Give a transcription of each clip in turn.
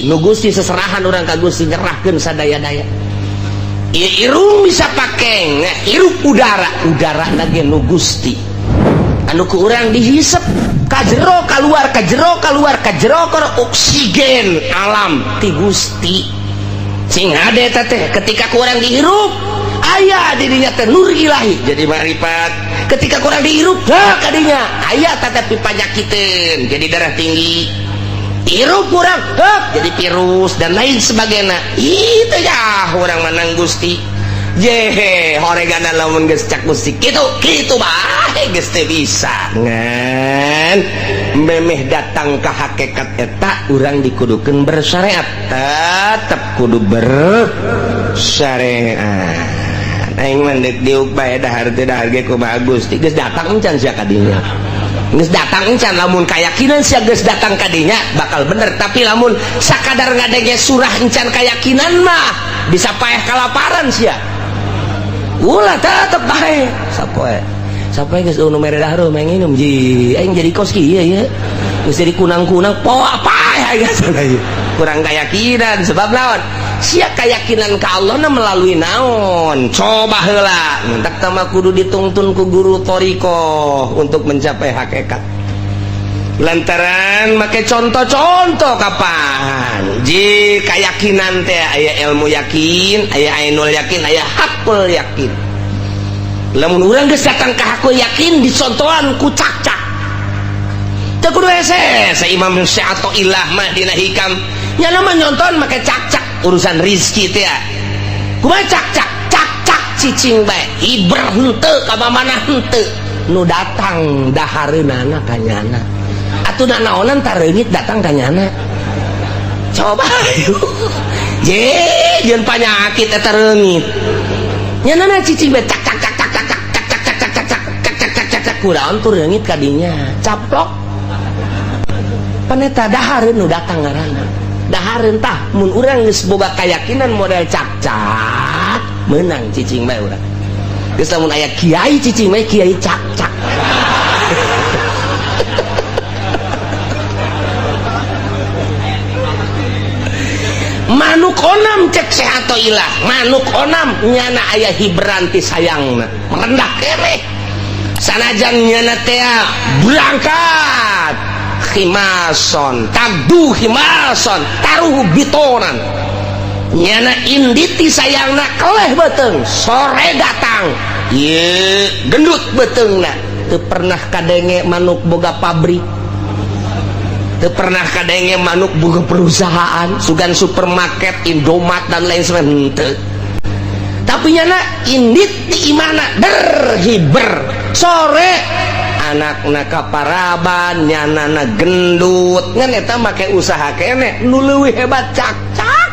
nu Gusti seserahan orang ka Gusti nyerahkeun sadaya-daya. Irung bisa pakai hirup udara lagi nu Gusti anu ku urang dihisep kajero keluar oksigen alam ti Gusti sing hade teh ketika ku urang dihirup aya dirinya teh nur ilahi jadi marifat, ketika ku urang dihirup kadinya aya tetapi panyakiteun jadi darah tinggi, hirup kurang jadi virus dan lain sebagainya. Itu ya orang menang Gusti jehe horegana lamun geus cak Gusti kitu bae geus teu bisa ngan memeh datang ka hakikat eta urang dikudukeun bersyariat, tetep kudu bersyariat. Aing mah deuk diuk bae dahar teh dahar ge kumaha Gusti geus datang encan sia ka dinya, geus datang encan lamun keyakinan sia geus datang ka dinya bakal bener, tapi lamun sakadar ngadenge surah encan keyakinan mah bisa paeh kalaparan sia ulah tetep bae sapoe geus nu mere dahar mah nginum ji aing jadi kos kieu ya geus jadi kunang-kunang po apa ya geus kurang keyakinan sebab naon sia keyakinan ka Allah na melalui naon coba heula mentak tama kudu dituntun ku guru toriko untuk mencapai hakikat lantaran make contoh-contoh kapan ji keyakinan teh aya ilmu yakin aya ainul yakin aya hakul yakin. Lamun urang geus datang ka hakul yakin dicontohan ku cak-cak teu kudu hese Imam Syai'atullah mah dina hikam nya mah nyonton make cak-cak urusan rizki teh kumaha cak-cak cicing bae ibrah henteu ka mana henteu nu datang dahareunana ka nyana atuh na naonan tareungit datang ka nyana coba jeung panyakit eta reungit nyana cicing bae cak kunaon tu reungit ka dinya caplok paneta dahareun nu datang ngaranna dahareun tah mun urang geus boga keyakinan model cak-cak menang cicing bae urang geus lamun aya kiai cicing bae kiai cak-cak manuk onam cek Syai'atullah manuk onam nyana aya hibran ti sayangna merendah kere sanajan nyana teh berangkat khimason tagdu khimason taruh bitonan nyana inditi sayangna keleh beteung sore datang ye gendut beteungna teu pernah kadenge manuk boga pabrik teu pernah kadenge manuk boga perusahaan sugan supermarket Indomaret dan lain sebagainya tapi nyana indit di imana berhiber sore anakna kaparaban nyanana gendut ngan eta make usaha kene nu leuwih hebat cak-cak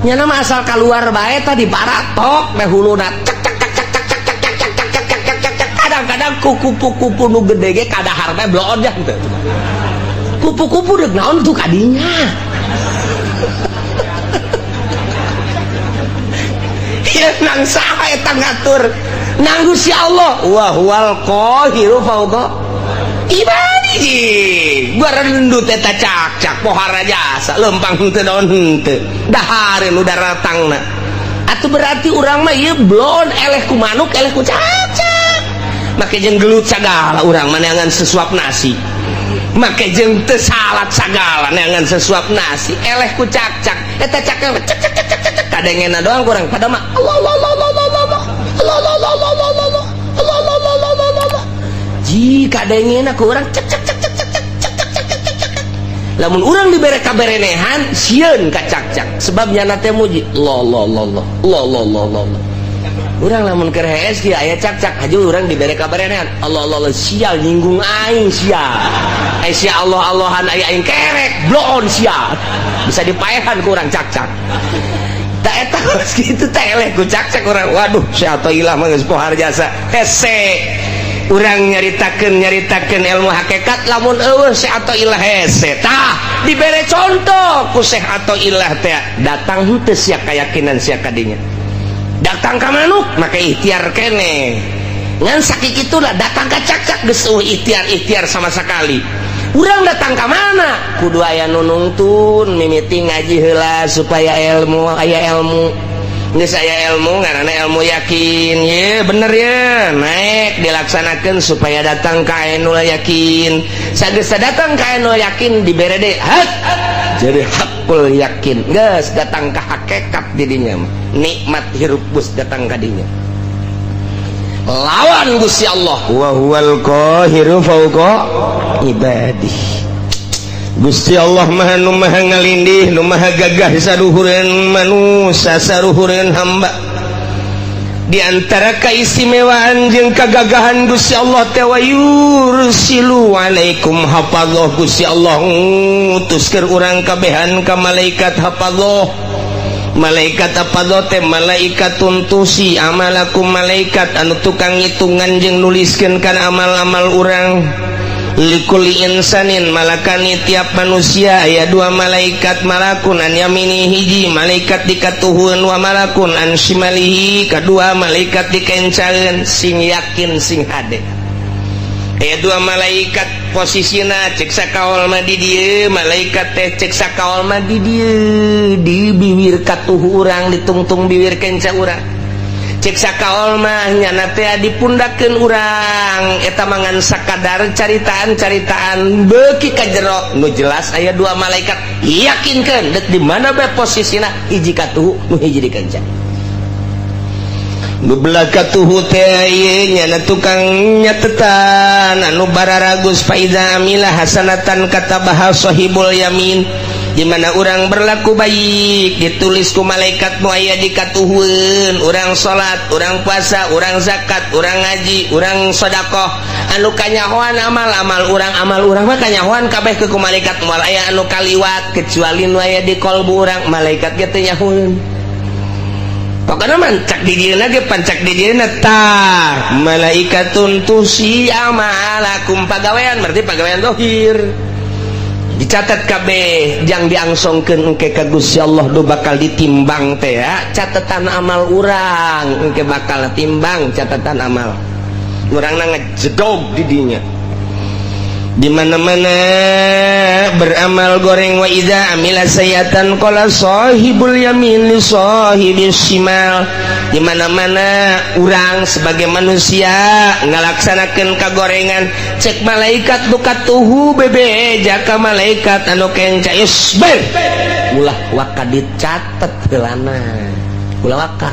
nyana mah asal keluar bae tah diparatok meh huluna cek kadang-kadang kupu-kupu nu gede ge kadahar teh bloon jan teu kupu-kupu deuk naon tuh kadinya ya nang saha eta ngatur nang Gusti Allah wa huwal qahiru fauqa ibadihi barendut eta cak-cak pohara jasa lempang teu naon henteu dahareun udara tangna atuh berarti urang mah ieu blon eleh ku manuk eleh ku cak-cak make jeung gelut sagala urang mah neangan sesuap nasi make jeung teu salat sagala neangan sesuap nasi eleh ku cak-cak eta cak kadengena doang kurang pada mah ji kadengena ku urang lamun urang dibere kaberenehan sieun ka cak-cak sebab nyana teh muji lo urang lamun keur hees kieu aya cak-cak haju urang dibere kaberenehan Allah sial nyinggung aing sial sia Allah-Allahan aya aing kerek bloon sial bisa dipaehan ku urang cak-cak tak eta kitu teh eleh ku cak-cak urang waduh Syai'atullah mah geus pohar jasa hese urang nyaritakeun ilmu hakikat lamun eueuh Syai'atullah hese tah dibere contoh ku Syai'atullah teh datang henteu sia keyakinan sia kadinya datang ka manuk make ikhtiar kene ngan sakitu lah datang ka cak-cak geus ikhtiar sama sekali urang datang ke mana kudu aya nu nuntun mimiti ngaji heula supaya ilmu aya ilmu geus aya ilmu ngaranna ilmu yakin ye bener ya naik dilaksanakan supaya datang ka anu yakin sageus datang ka anu yakin dibere deui hak jadi hakul yakin geus datang ka hakikat di dinya nikmat hirup bus datang ka dinya lawan Gusti Allah wa huwal qahiru fawqa ibadih. Gusti Allah maha nu maha ngalindih nu maha gagah saluhureun manusia saluhureun hamba. Di antara keistimewaan jeung kagagahan Gusti Allah teh wa yursilu alaikum hafadzah. Gusti Allah ngutuskeun urang kabehan ka malaikat hafadzah. Malaikat hafadzah teh malaikatun tusi amalakum malaikat anu tukang ngitungan jeung nuliskeun kana amal-amal urang. Likulli insanin malakani tiap manusia aya dua malaikat malakun an yamini hiji malaikat dikatuhun wa malakun an shimalihi kadua malaikat dikencaeun sing yakin sing hade aya dua malaikat posisina cek sakaol mah di dieu malaikat teh cek sakaol mah di dieu di bibir katuh urang ditungtung bibir kenca urang cek sakaol mah nyana teh dipundakeun urang eta mangan sakadar caritaan-caritaan beuki ka jero nu jelas aya dua malaikat yakinkeun dek di mana bae posisina hiji katuhu nu hiji dikenca nu belah katuhu teh ieu nyana tukang nyatetan anu bararagus faida amilah hasanatan katabaha sahibul yamin di mana orang berlaku baik ditulis ku malaikat nu aya dikatuhun orang salat orang puasa orang zakat orang ngaji orang sedekah anu kanyahoan amal urang mah kanyahoan kabeh ke ku malaikat moal aya anu kaliwat kecuali nu aya di qalbu urang malaikat ge teu nyahoeun pokona mancak di dieuna ge pancak di dieuna tar malaikatun tusi amalakum pagawean berarti pagawean zahir dicatat kabeh jang diangsongkeun engke ka Gusti Allah do bakal ditimbang teh ya catatan amal urang engke bakal timbang catatan amal urangna ngajedog di dinya di mana-mana beramal goreng wa idza amila sayatan qala sahibul yamin li sahibis shimal di mana-mana urang sebagai manusia ngalaksanakeun kagorengan cek malaikat buka tuhu bebe jaka malaikat anu kenca isbir ulah waka dicatet heulana ulah waka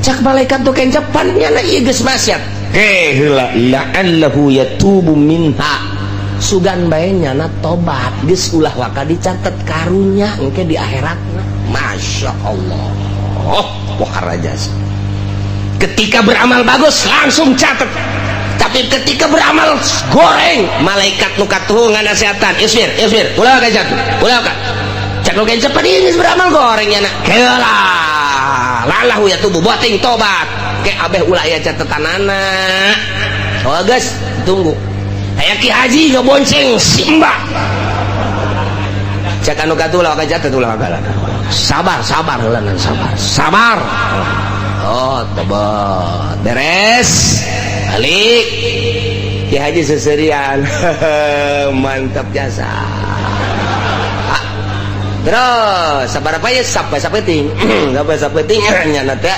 cek malaikat tu kenca pannyana ieu geus maksiat heula la'allahu yatubu minha sugan bae nyana tobat geus ulah waka dicatet karunya engke di akhiratna masya Allah waharajas ketika beramal bagus langsung catet tapi ketika beramal goreng malaikat nu katuhu nganasehatan isbir ulah ka jatuh ulah ka cak nu kenca padingis beramal goreng nyana heula lalahu yatubu boting tobat ke abeh ulah aya catetanana oh geus tunggu aya Ki Haji ngebonceng si Mbak cak anu katulah ka catet ulah ka sabar heula sabar oh tobat beres balik Ki Haji seserian mantap jasa terus sabar apa ya sampai sapeting nyana teh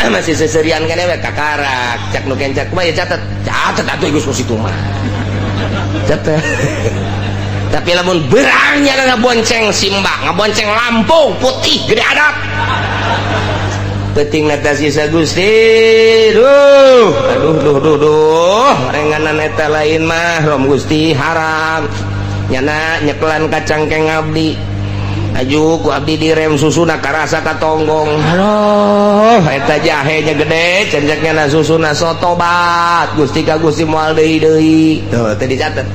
masih seserian kan we kakarak cak nu kencak mah ya catet atuh geus positu mah catet tapi lamun berangnya ngabonceng Simba ngabonceng Lampung putih gede adat penting natasi Gusti aduh renganan eta lain mah rom Gusti haram nyana nyekelan kacang keng abdi aju ku abdi direm susuna karasa katonggong aduh eta jahenya gede cenjeknya na susuna sotobat Gusti ka Gusti moal deui tuh tadi catet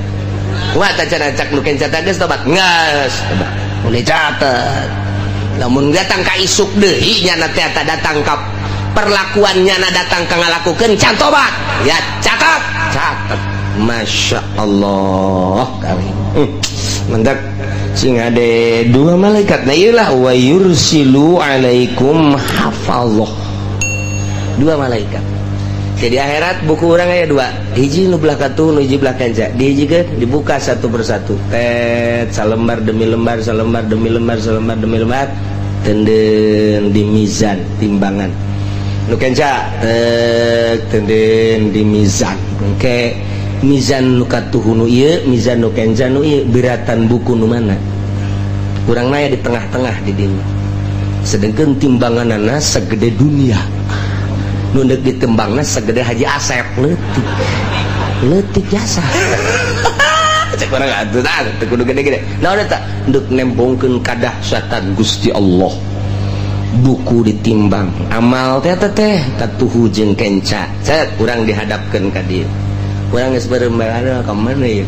kumaha tah cenah cak nu kenca teh geus tobat geus tobat boleh catet lamun datang ka isuk deui nya teh eta datang ka perlakuan nya datang ka ngalakukeun can tobat ya catat masya Allah kali mendak sing ade dua malaikat na ieulah wa yursilu alaikum hafallah dua malaikat Jadi akhirat buku orang aya dua, hiji nu belah katu, nu hiji belah kanca. Dihijikeun dibuka satu persatu. Tet salembar demi lembar, salembar demi lembar, salembar demi lembar. Tenden di mizan timbangan. Nu kanca tenden di mizan. Engke mizan nu katuh nu ieu, mizan nu kanca nu ieu, beratan buku nu mana? Urang naya di tengah-tengah di dieu. Sedengkeun timbanganana segede dunia. Nunduk ditembangna segede Haji Asep leutik jasa cek orang atuh tah teu kudu gede-gede naon eta nduk nembongkeun kadahsyatan Gusti Allah buku ditimbang amal teh tatuhu jeung kenca cek urang dihadapkeun ka dieu urang geus bareng-bareng ka mana ya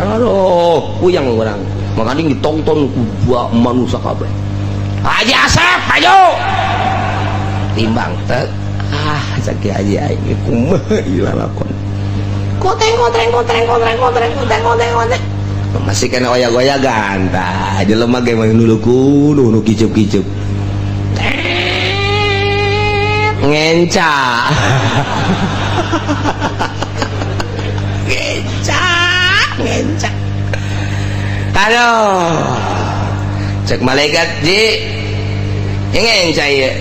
aduh puyang urang makanya ditonton ku dua manusia kabeh Haji Asep ayo timbang teh sakit aja ini kumaha ieu lalakon koteng masih kena oyak-oyakan tah jelema ge mah nu kudu nu kicup-kicup ngenca aduh cek malaikat ji ngenca ieu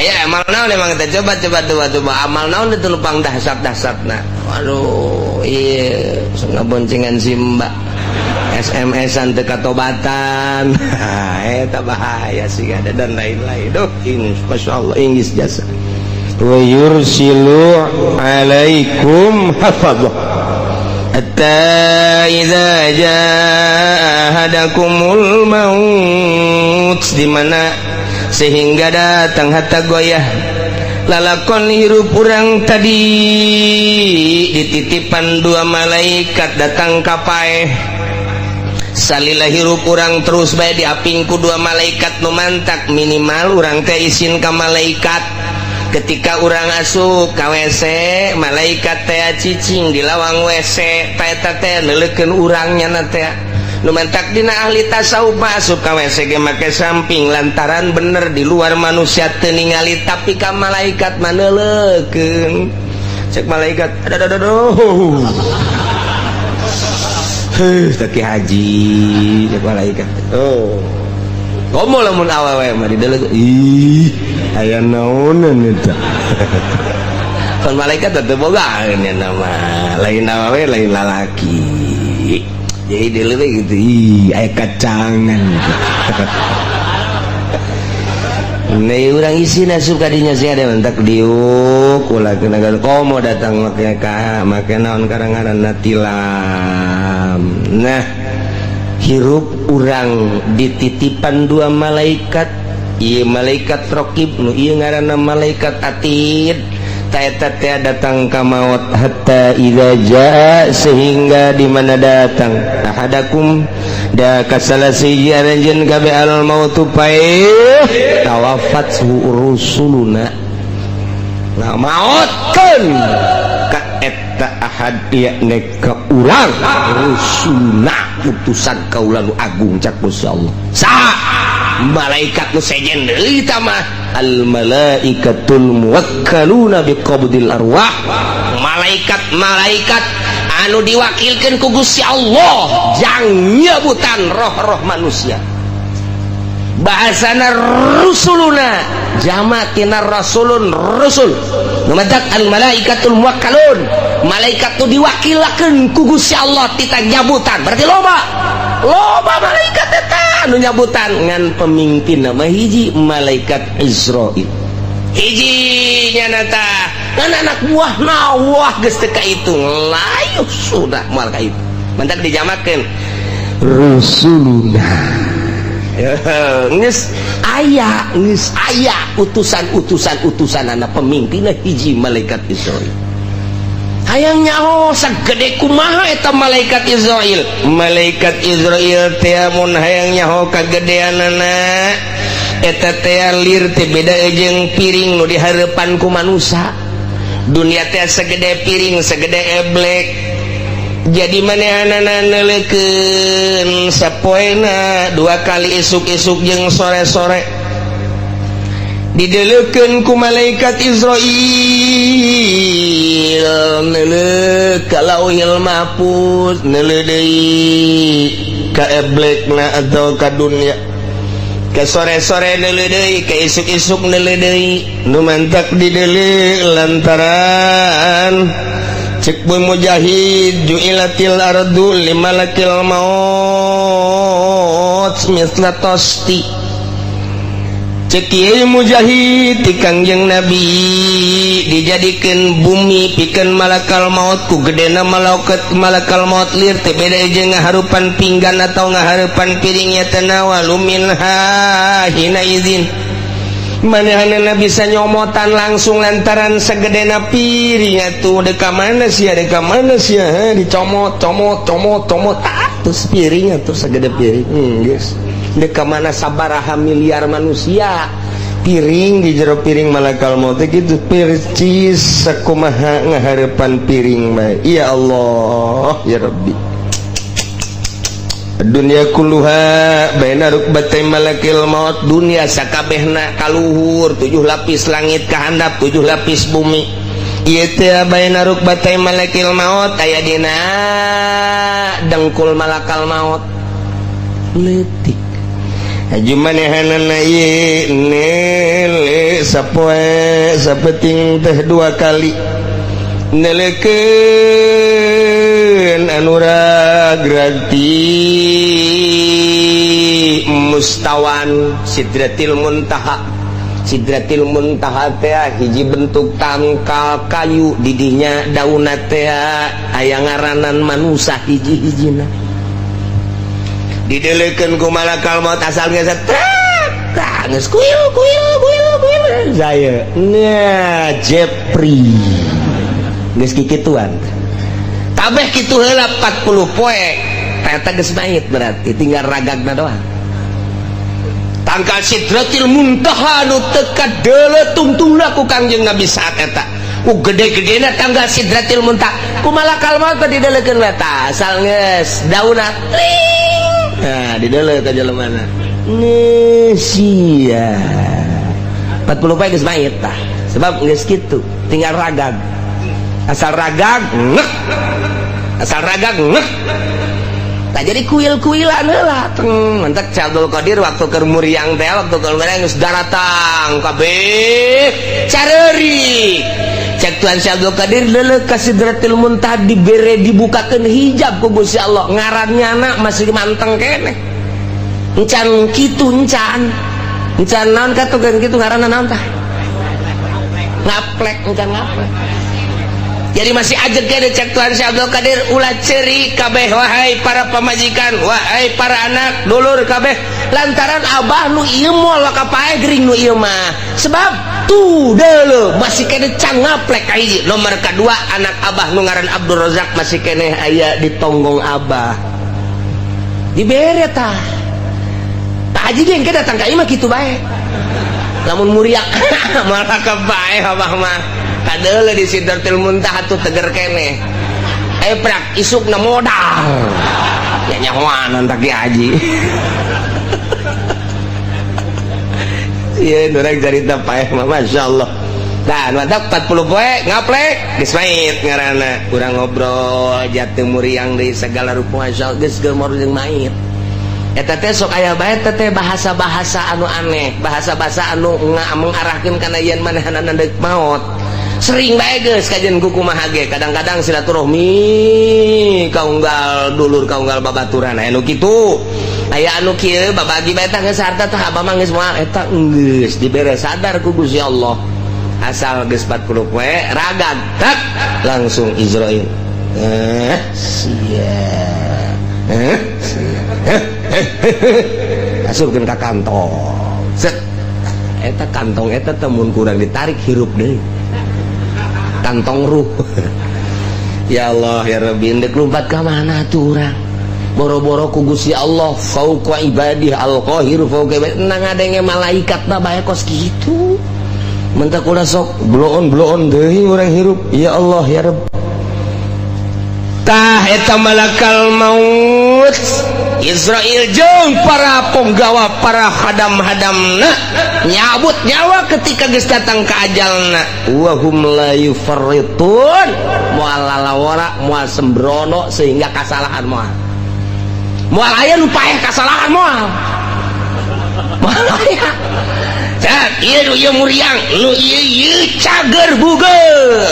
ya amal naon emang kita coba amal naon itu lupang dahsat-dahsatna waduh iya sunah boncengan simba SMS-an teu katobatan eta bahaya sih ada dan lain-lain duh ini masyaallah inggis jasa wa yursilu alaikum hafadhah hatta idza jaa ahadakumul maut di mana sehingga datang hatta goyah lalakon hirup urang tadi dititipan dua malaikat datang kapae salila hirup urang terus bae diapingku dua malaikat nu mantak minimal urang teh izin ka malaikat ketika urang asup ka WC malaikat teh cicing di lawang WC eta teh neuleukeun urang nyana teh nu mantak dina ahli tasawuf masuk ka WC ge make samping lantaran bener di luar manusia teu ningali tapi ka malaikat mah neuleukeun cek malaikat aduh taki haji cek malaikat oh komo lamun awewe mah dideleukeun ih aya naonan eta kan malaikat teu boga nya nama lain awewe lain lalaki jadi dia lebih gitu aya kacangan nih urang isi nasup kadinya sih ada mentak diuk ulah kena komo datang make naon karangaranna tilam nah hirup urang dititipan dua malaikat ieu malaikat raqib nu ieu ngaranna malaikat atid eta teh datang ka maut hatta idza jaa sehingga di mana datang ahadakum da kasalasi aranjeun kabe al mautu pae tawafat rusuluna nah mautkeun ka eta ahad yakni ka urang rusulna utusan kaula nu agung cak Gusti Allah sa malaikat nu sejen deui ta mah al malaikatul muwakkaluna biqabdil arwah malaikat anu diwakilkeun ku Gusti Allah jang nyebutan roh-roh manusia bahasana rusuluna jamatina rasulun rusul numadak al malaikatul muwakkalun malaikat tu diwakilakeun ku Gusti Allah tita nyabutan berarti loba malaikat eta anu nyabutan ngan pemimpin nama hiji malaikat Israil hiji nyanata kan anak buah nawah geus teu kahitung layuh sudah moal ka itu mentak dijamakeun rusuluna geus aya utusan anak pemimpinna hiji malaikat Israil hayang nyaho sagede kumaha eta malaikat Israil teh mun hayang nyaho kagedeanana eta teh lir teh beda jeung piring nu dihareupan ku manusia dunia teh segede piring segede eblek jadi manehanana neuleukeun sapoena 2 kali isuk-isuk jeung sore-sore didelekeun ku malaikat Israil neuleuh ka Lauhil Mahfuz, neuleuh deui ka eblekna atau ka dunya, ka sore-sore neuleuh deui, ka isuk-isuk neuleuh deui, nu mantak dideuleuh lantaran cek boy mujahid ju'ilatil ardu limalakil maut misla tosti. Cek ieu mujahid ti Kangjeng Nabi dijadikeun bumi pikeun malakal maut ku gedena malakal maut lir teh beda jeung ngaharupan pinggan atau ngaharupan piring nya tanawalu minha hina izin. Manehna bisa nyomotan langsung lantaran segedena piring atuh deka mana sia dicomot terus piring atuh segede piring geus deka mana sabaraha miliar manusia piring di jero piring malakal maut gitu percis sakumaha ngahareupan piring bae. Ya Allah ya Rabbi, dunia kulluha baina rukbatai malakil maut, dunia sakabehna kaluhur 7 lapis langit kahandap 7 lapis bumi. Ieu teh baina rukbatai malakil maut aya dina dengkul malakal maut leutik. Aju manehanana ieu nele sapoe sapeting teh 2 kali neleukeun anu ragragti mustawan sidratil muntaha. Sidratil muntaha teh hiji bentuk tangkal kayu di dinya daunna teh aya ngaranan manusa hiji-hijina. Dideleukeun ku malakal maut asal geus geus kuil saya nya Jepri geus kikituan kabeh kitu heula 40 poe eta geus bait berarti tinggal ragagna doang. Tangkal sidratil muntaha nu teu kadeuleuh tungtungna ku Kangjeng Nabi saat eta ku gede-gedena tanggal sidratil muntaha ku malakal maut dideleukeun eta asal geus daunna nah dideleuh ka jelemana sia 40 poe geus bait tah sebab geus kitu tinggal ragag asal ragag ngek tak jadi kuil-kuilan heula mentek Abdul Qadir waktu keur muriang teh waktu keur muriang geus daratang kabeh careuri cek Tuhan Abdul Qadir leuleuh ka Sidratil Muntaha dibere dibukakeun hijab ku Gusti Allah ngarannya anak masih manteng keneh encan kitu encan naon katukeun kitu ngaranna naon tah ngaplek encan ngaplek. Jadi masih ajeg kene cek Tuhan Syekh Abdul Qadir ulah ceuri kabeh wahai para pamajikan, wahai para anak dulur kabeh lantaran abah nu ieu moal kapae gering nu ieu mah. Sebab tu deuleuh masih kene can ngaplek ka hiji. Nomor kedua anak abah nu ngaran Abdul Razak masih kene aya di tonggong abah. Dibere tah. Tah haji ge engke datang ka ieu mah kitu bae. Lamun muriak malah kabae abah mah. Kadeuleuh di Sidratil Muntaha tuh teger keneh prak isukna modal ya nyahoan tak haji iya nurang cerita paeh mah masyaallah. Nah mantap 40 poe ngaplek geus mait ngaranna urang ngobrol jatuh muriang deui segala rupa masyaallah geus geumor jeung mait eta teh sok aya bae teh bahasa-bahasa anu aneh bahasa-bahasa anu mengarahkeun kana yen manehanana deuk maut sering bae geus kajian kumaha ge kadang-kadang silaturahmi kaunggal dulur kaunggal babaturan aya nu kitu aya anu kieu babagi bae tah geus harta tah abah mah geus moal eta geus dibere sadar ku Gusti Allah asal geus 40 poe ragag tak langsung Israil sia asurkeun ka kantong set eta kantong eta teh mun kurang ditarik hirup deui kantong ruh. Ya Allah ya Rabbi endek lompat ka mana tuh urang boro-boro ku Gusti Allah fauqa ibadih al-qahir fauqa ibadih nang ngadenge malaikatna bae kos kitu mentak ulah sok bloon deui urang hirup. Ya Allah ya Rabb tah eta malakal maut Israel jeung para penggawa para hadam-hadamna nyabut nyawa ketika geus datang ka ajalna wa hum la yufarritun moal lalawara moal sembrono sehingga kasalahan moal aya nu paeh kasalahan moal aya ieu ieu muriang nu ieu cager buger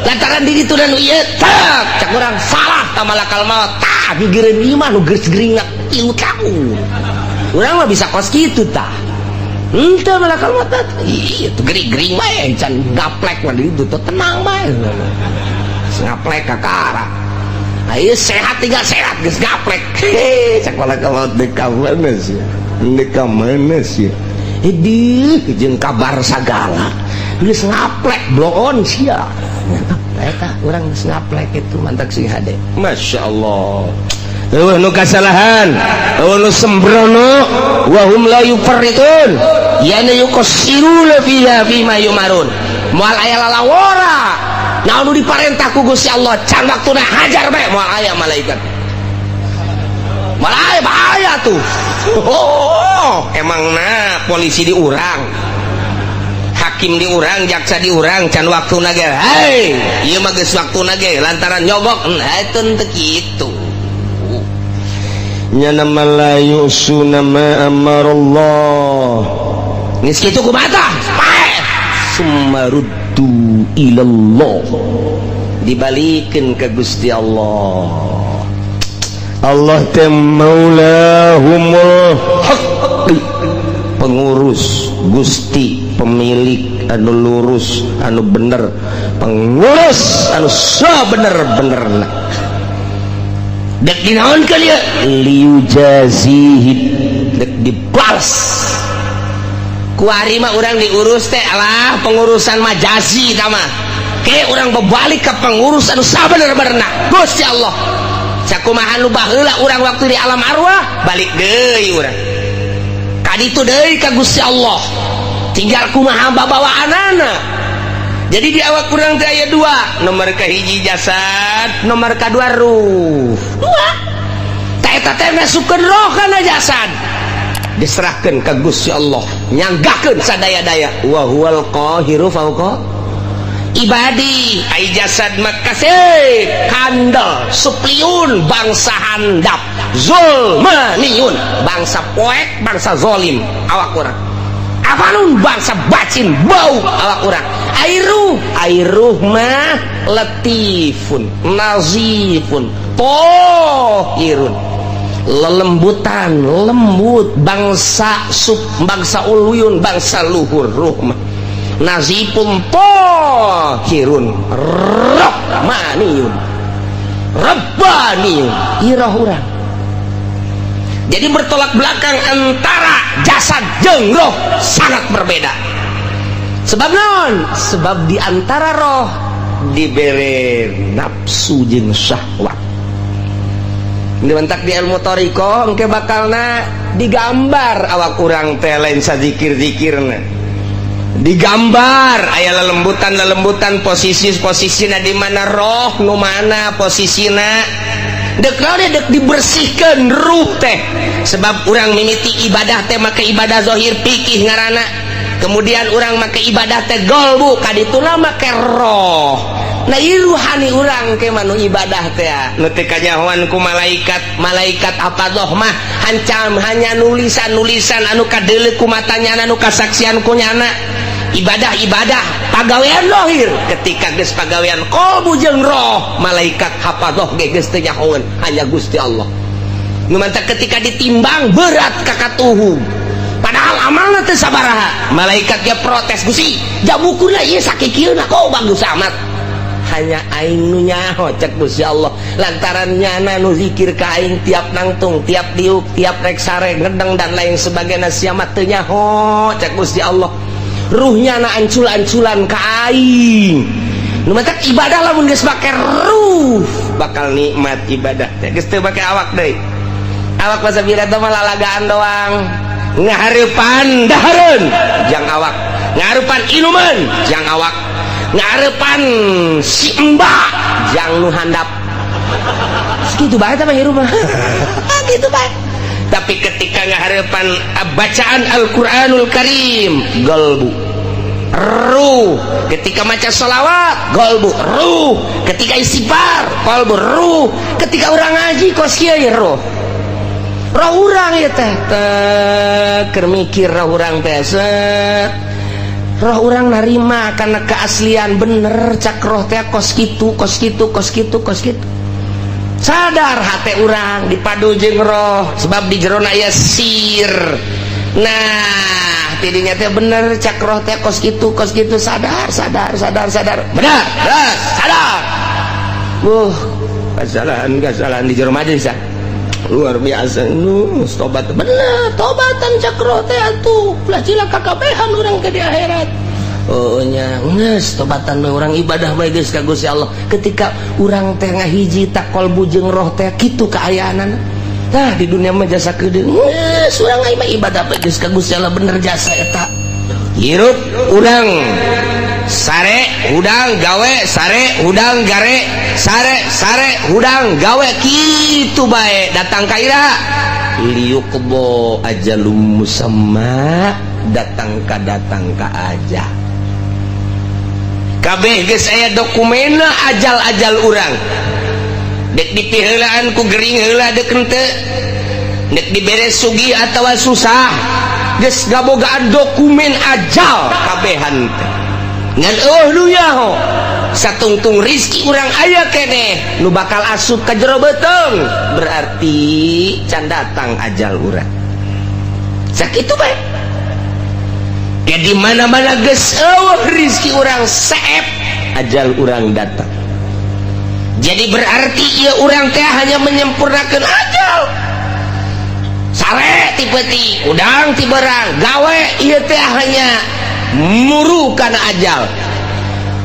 lantaran di ditu dan ieu tak cak urang salah ta malakal maut tah gigireun ieu mah nu geus geringat 3 tahun urang mah bisa kos kitu tah henteu malakal maut ieu teh gering-gering bae can gaplek mah di ditu tenang bae ngaplek ka arah ieu sehat tinggal sehat geus gaplek cak malakal maut deuk ka mana sih deuk ka mana sih Idih, jeung kabar sagala geus ngaplek bloon sia eta urang geus ngaplek itu mantak si hade masyaallah eueuh nu kasalahan eueuh nu sembrono wa hum la yufarritun yana yuqassiruna fiha fima yumarun moal aya lalawara naon nu diparentah ku Gusti Allah can waktuna hajar bae moal aya malaikat moal aya bahaya tuh emangna polisi di urang hakim di urang jaksa di urang can waktuna ge hei ieu mah geus waktuna ge lantaran nyogok eta teu kitu nya nama la yusuna ma amarallah geus kitu kumaha tah summaruddu ilallah dibalikeun ka Gusti Allah Allah teh maulahumul haqq pengurus Gusti pemilik anu lurus anu bener pengurus anu sabener-benerna dek dinaon ka lieu liujazihim dek dibalas ku ari mah urang diurus teh alah pengurusan majazi tah mah ke urang bebalik ka pengurus anu sabener-benerna Gusti Allah sakumaha nu baheula urang waktu di alam arwah balik deui urang ka ditu deui ka Gusti Allah tinggal kumaha babawaanana jadi di awak urang teh aya 2 nomor kahiji jasad nomor kadua ruh 2 ta eta teh masukkeun roh kana jasad diserahkeun ka Gusti Allah nyanggakeun sadaya-daya wa huwal qahiru fauqa ibadi ai jasad makasih kandel supliun bangsa handap zulmaniun bangsa poek bangsa zolim awak urang afanun bangsa bacin bau awak urang airuh mah latifun nazifun tohirun lelembutan lembut bangsa bangsa uluyun bangsa luhur ruh mah nazipun tohirun rahmaniyun rabbaniyun irah urang jadi bertolak belakang antara jasad jeung roh sangat berbeda sebab naon sebab di antara roh dibere nafsu jeung syahwat dibentak di ilmu thariqah engke bakalna digambar awak urang teh lain sazikir-zikirna digambar aya lelembutan posisi-posisina di mana roh nu mana posisina dek dibersihkan ruh teh sebab urang mimiti ibadah teh make ibadah zahir fikih ngaranna kemudian urang make ibadah teh qalbu kadituna make roh nah ruhani urang ke manu ibadah teh nu teh kanyahoan ku malaikat hafadzah mah hancam hanya nulisan-nulisan anu kadeuleu ku matanya anu kasaksian ku nyana ibadah pagawean lohir ketika geus pagawean qalbu jeung roh malaikat hafadzah ge geus teu nyahoeun hanya Gusti Allah nu mantap ketika ditimbang berat ka katuhu padahal amalna teu sabaraha malaikat ge protes Gusti jabukurna ieu sakikieuna kok bagus amat hanya aing nu nyaho cek Gusti Allah lantaran nyana nu zikir ka aing tiap nangtung tiap diuk tiap rek sare ngedeng dan lain sebagainya sia mah teu nyaho cek Gusti Allah ruhnya na ancul-anculan ka aing nu mah ibadah lamun geus make ruh bakal nikmat ibadah teh geus teu make awak deui awak pasabira teh mah lalagaan doang ngahareupan dahareun jang awak ngahareupan inuman jang awak ngahareupan si embak jang nu handap segitu bae mah hirup mah gitu bae. Tapi ketika ngaharepan bacaan Al-Qur'anul Karim galbu ruh, ketika maca sholawat galbu ruh, ketika istighfar galbu ruh, ketika orang ngaji kos kieu ruh urang ya teh keur mikir roh urang teh roh urang narima karena keaslian bener cak roh teh kos kitu sadar hati urang dipadu jeung roh sebab di jerona aya sir. Nah tidinya teh bener cak roh teh kos kitu sadar bener sadar kesalahan di jero majelis luar biasa tobat bener tobatan cak roh teh atuh lah cilaka kabehan urang ke di akhirat. Oh nya geus tobatan mah urang ibadah bae geus ka Gusti Allah. Ketika urang teh ngahiji tak qalbu jeung roh teh kitu kaayaanan. Tah di dunia mah jasa kedeung geus urang mah ibadah bae geus ka Gusti Allah bener jasa eta. Hirup urang sare udang gawe sare udang gare sare udang gawe kitu bae datang ka ira liyuqbo ajalum musamma datang ka aja kabeh geus aya dokumena ajal urang dek dipiheulaan ku gering heula dek henteu dek diberes sugih atawa susah geus gabogaan dokumen ajal kabehan teh ngan eueuh yaho satungtung rizki urang aya keneh nu bakal asup ka jero beuteung berarti can datang ajal urang sakitu bae. Ya di mana-mana geus eueuh rizki urang saep ajal urang datang. Jadi berarti ieu urang teh hanya menyempurnakeun ajal. Sare ti peuting, udang ti beurang, gawe ieu teh hanya muru kana ajal.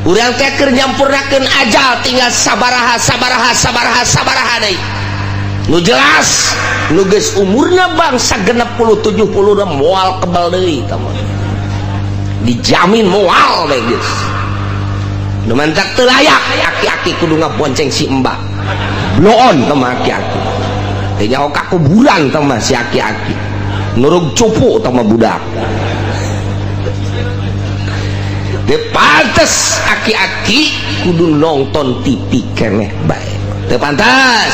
Urang teh keur nyampurnakeun ajal tinggal sabaraha deui. Nu jelas nu geus umurna bangsa 60 70 moal kebal deui tamu. Dijamin moal bae geus nu mantak teu layak aki-aki kudu ngabonceng si mbak bloon teh mah aki-aki teh nyaho ka kuburan teh mah si aki-aki nurug cupu teh mah budak teu pantes aki-aki kudu nonton TV keneh bae teu pantas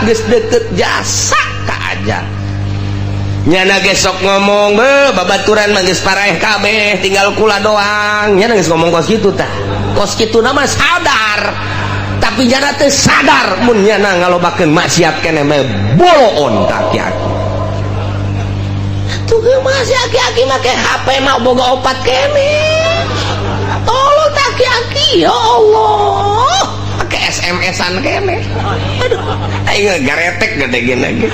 geus deukeut jasa ka aja nyana gesok ngomong babaturan mah geus paraeh kabeh tinggal kula doang nyana geus ngomong kos kitu tah kos kitu nama sadar tapi nyana teh sadar mun nyana ngalobakeun maksiat keneh mah boloon ka aki-aki tuh masih aki-aki make HP mah boga opat keneh tolong aki-aki ya Allah pakai SMS-an keneh aduh aing garetek gede gini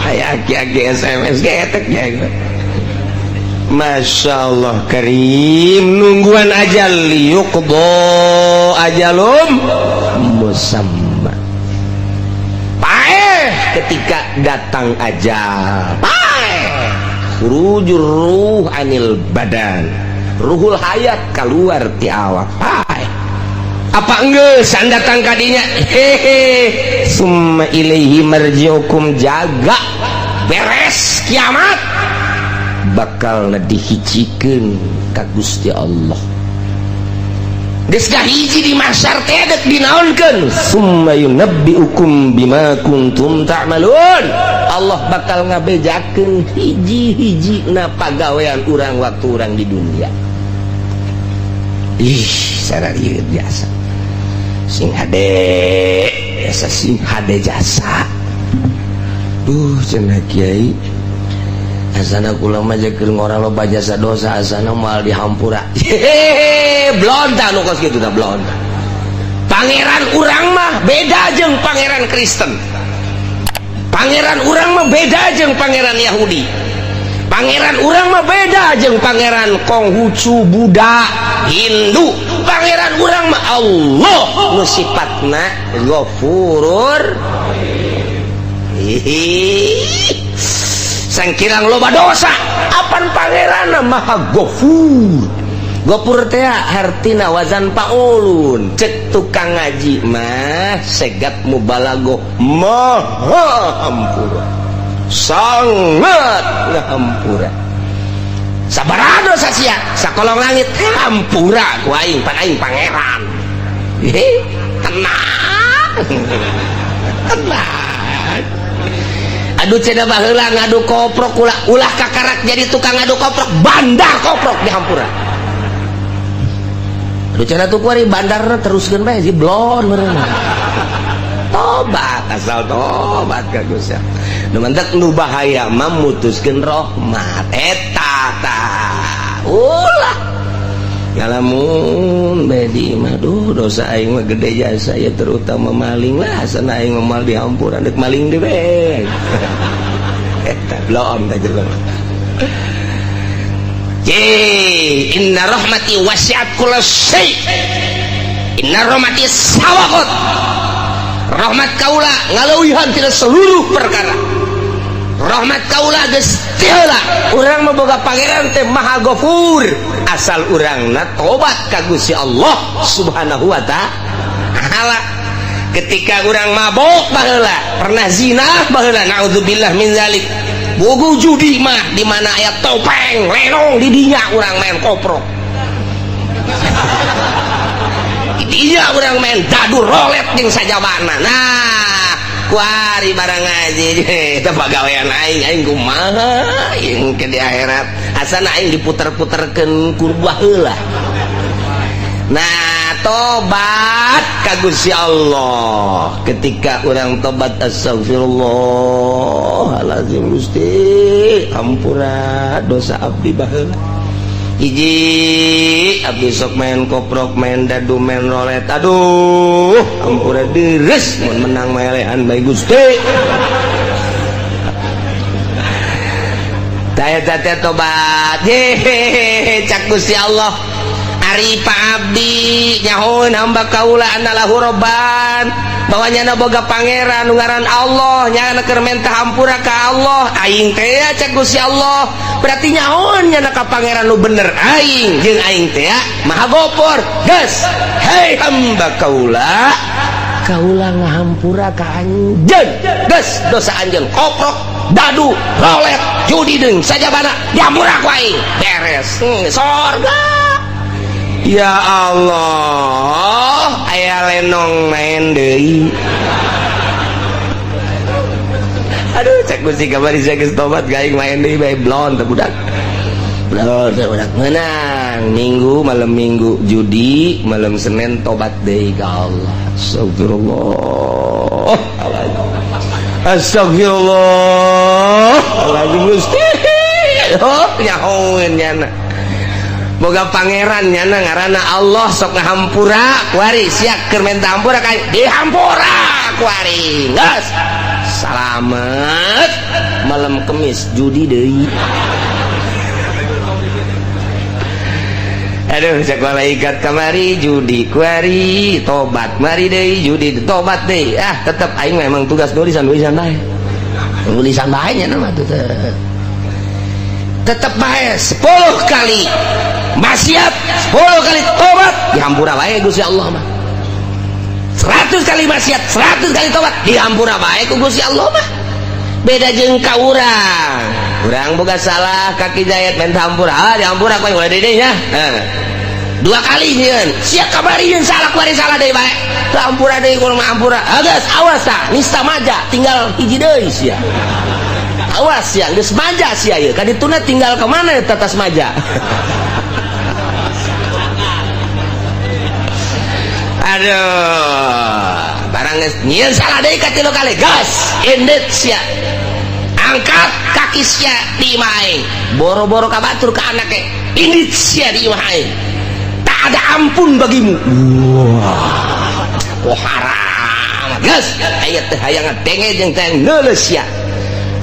aya aki-aki SMS getek ya Masya Allah karim nungguan ajal yuqdo ajalum musamma paeh ketika datang ajal paeh rujur ruh anil badan ruhul hayat keluar ti awak paeh apa enggeus anda datang kadinya hehe summa ilaihi marji'ukum jaga beres kiamat bakal dihijikeun ka Gusti Allah geus kahiji di mahsyar teh dek dinaonkeun summa yunabbi'ukum bima kuntum ta'malun Allah bakal ngabejakeun hiji-hijina pagawean urang waktu urang di dunia ih sararieu biasa sing hade biasa sing hade jasa cenah kiai asana kula mah keur ngora loba jasa dosa asana moal dihampura hehehe blonta nu kos kitu tah blonta pangeran urang mah beda jeung pangeran Kristen pangeran urang mah beda jeung pangeran Yahudi pangeran urang mah beda jeung pangeran Konghucu Buddha Hindu pangeran urang mah Allah nu sifatna Ghafurur sangkirang loba dosa apan pangeran maha Ghafur gopur teh hartina wazan paulun, cek tukang ngaji mah segat mubalagoh maha hampura, sangat ngahampura. Sabaraha dosa sia sakolong langit hampura ku aing pan aing pangeran. Tenang. Tenang. Aduh cenah baheula ngadu koprok ulah kakarak jadi tukang ngadu koprok, bandar koprok di hampura. Aduh cenah tuh kuari bandarna teruskeun bae jiblon meureun. Tobat, asal tobat ka Gusti. Nu mentek nu bahaya mah mutuskeun rahmat eta tah. Ulah. Ngalamun bedi mah dosa aing mah gede jasa ya, terutama maling lah sana aing mal di hampura deuk maling di beg. Eta belum tah jelema. Inna rahmati wasi'at kulla syai'. Inna rahmati sawaqat. Rahmat kaula ngaleuwihan tina seluruh perkara. Rahmat kaula geus tiheula. Urang mah boga pangeran teh Maha Ghafur, asal urangna tobat ka Gusti Allah Subhanahu wa taala. Ketika urang mabok baheula, pernah zina baheula, naudzubillah min zalik. Bogo judi mah di mana aya topeng lenong di dinya urang main koprok. Iya urang main dadu rolet jeung sajabana. Nah, kuari barang ngaji teh pagawean aing kumaha aing ke di akhirat asana aing diputer-puterkeun kurbah heula. Nah, tobat ka Gusti Allah. Ketika urang tobat astagfirullahalazim Gusti, ampura dosa abdi baheula. Hiji abdi sok main koprok, main dadu, main rolet, aduh ampura deres mun menang melehan bae Gusti. Taya tobat cak Gusti Allah. Ari Pak Abdi nyahoun hamba kaula anallahu robban, bawanya boga pangeran ngaran Allah, nyana keur menta hampura ka Allah. Aing teh cak Gusti Allah berarti nyahoun nyana ka pangeran nu bener aing, jeung aing teh Maha Ghafur. Geus hei hamba kaula ngahampura ka anjeun, geus dosa anjeun koprok, dadu, rolet, judi deung sajabana dihampura ku aing, beres. Sorga. Ya Allah, aya lenong main deui. Aduh, cek Gusti kamari saya geus tobat gaing main deui bae blon teh budak. Blon teh budak meunang. Minggu malam Minggu judi, malam Senin tobat deui ka Allah. Astagfirullah. Astagfirullah. Gusti. Oh, nyahoeun nyana. Boga pangeran nyana ngaranna Allah sok ngahampura kuari siap keur menta hampura ka dihampura kuari geus salamet malam Kemis judi deui. Aduh cek malaikat kamari judi kuari tobat mari deui judi tobat deui. Tetep aing memang tugas nulisan bae nulisan bae nya mah tuh tetep bae 10 kali maksiat 10 kali tobat dihampura bae Gusti Allah mah. 100 kali maksiat 100 kali tobat dihampura bae ku Gusti Allah mah. Beda jeung ka urang boga salah kaki jayat menta hampura dihampura ku ulah deui nya. 2 kali nyieun sia kabari yeun salah kuari salah deui bae hampura deui ku hampura. Geus awas tah nista maja tinggal hiji deui sia. Awas ya, geus maja sia ieu. Kadituna tinggal ke mana tetas maja. Aduh, barang geus nyieun salah deui ka 3 kali. Gas, indet sia. Angkat kaki sia di imah aing. Boro-boro ka batur ka anake. Indet sia di imah aing. Tak ada ampun bagimu. Wah, haram. Gas, aya teh hayang denge jeung teh neuleus sia.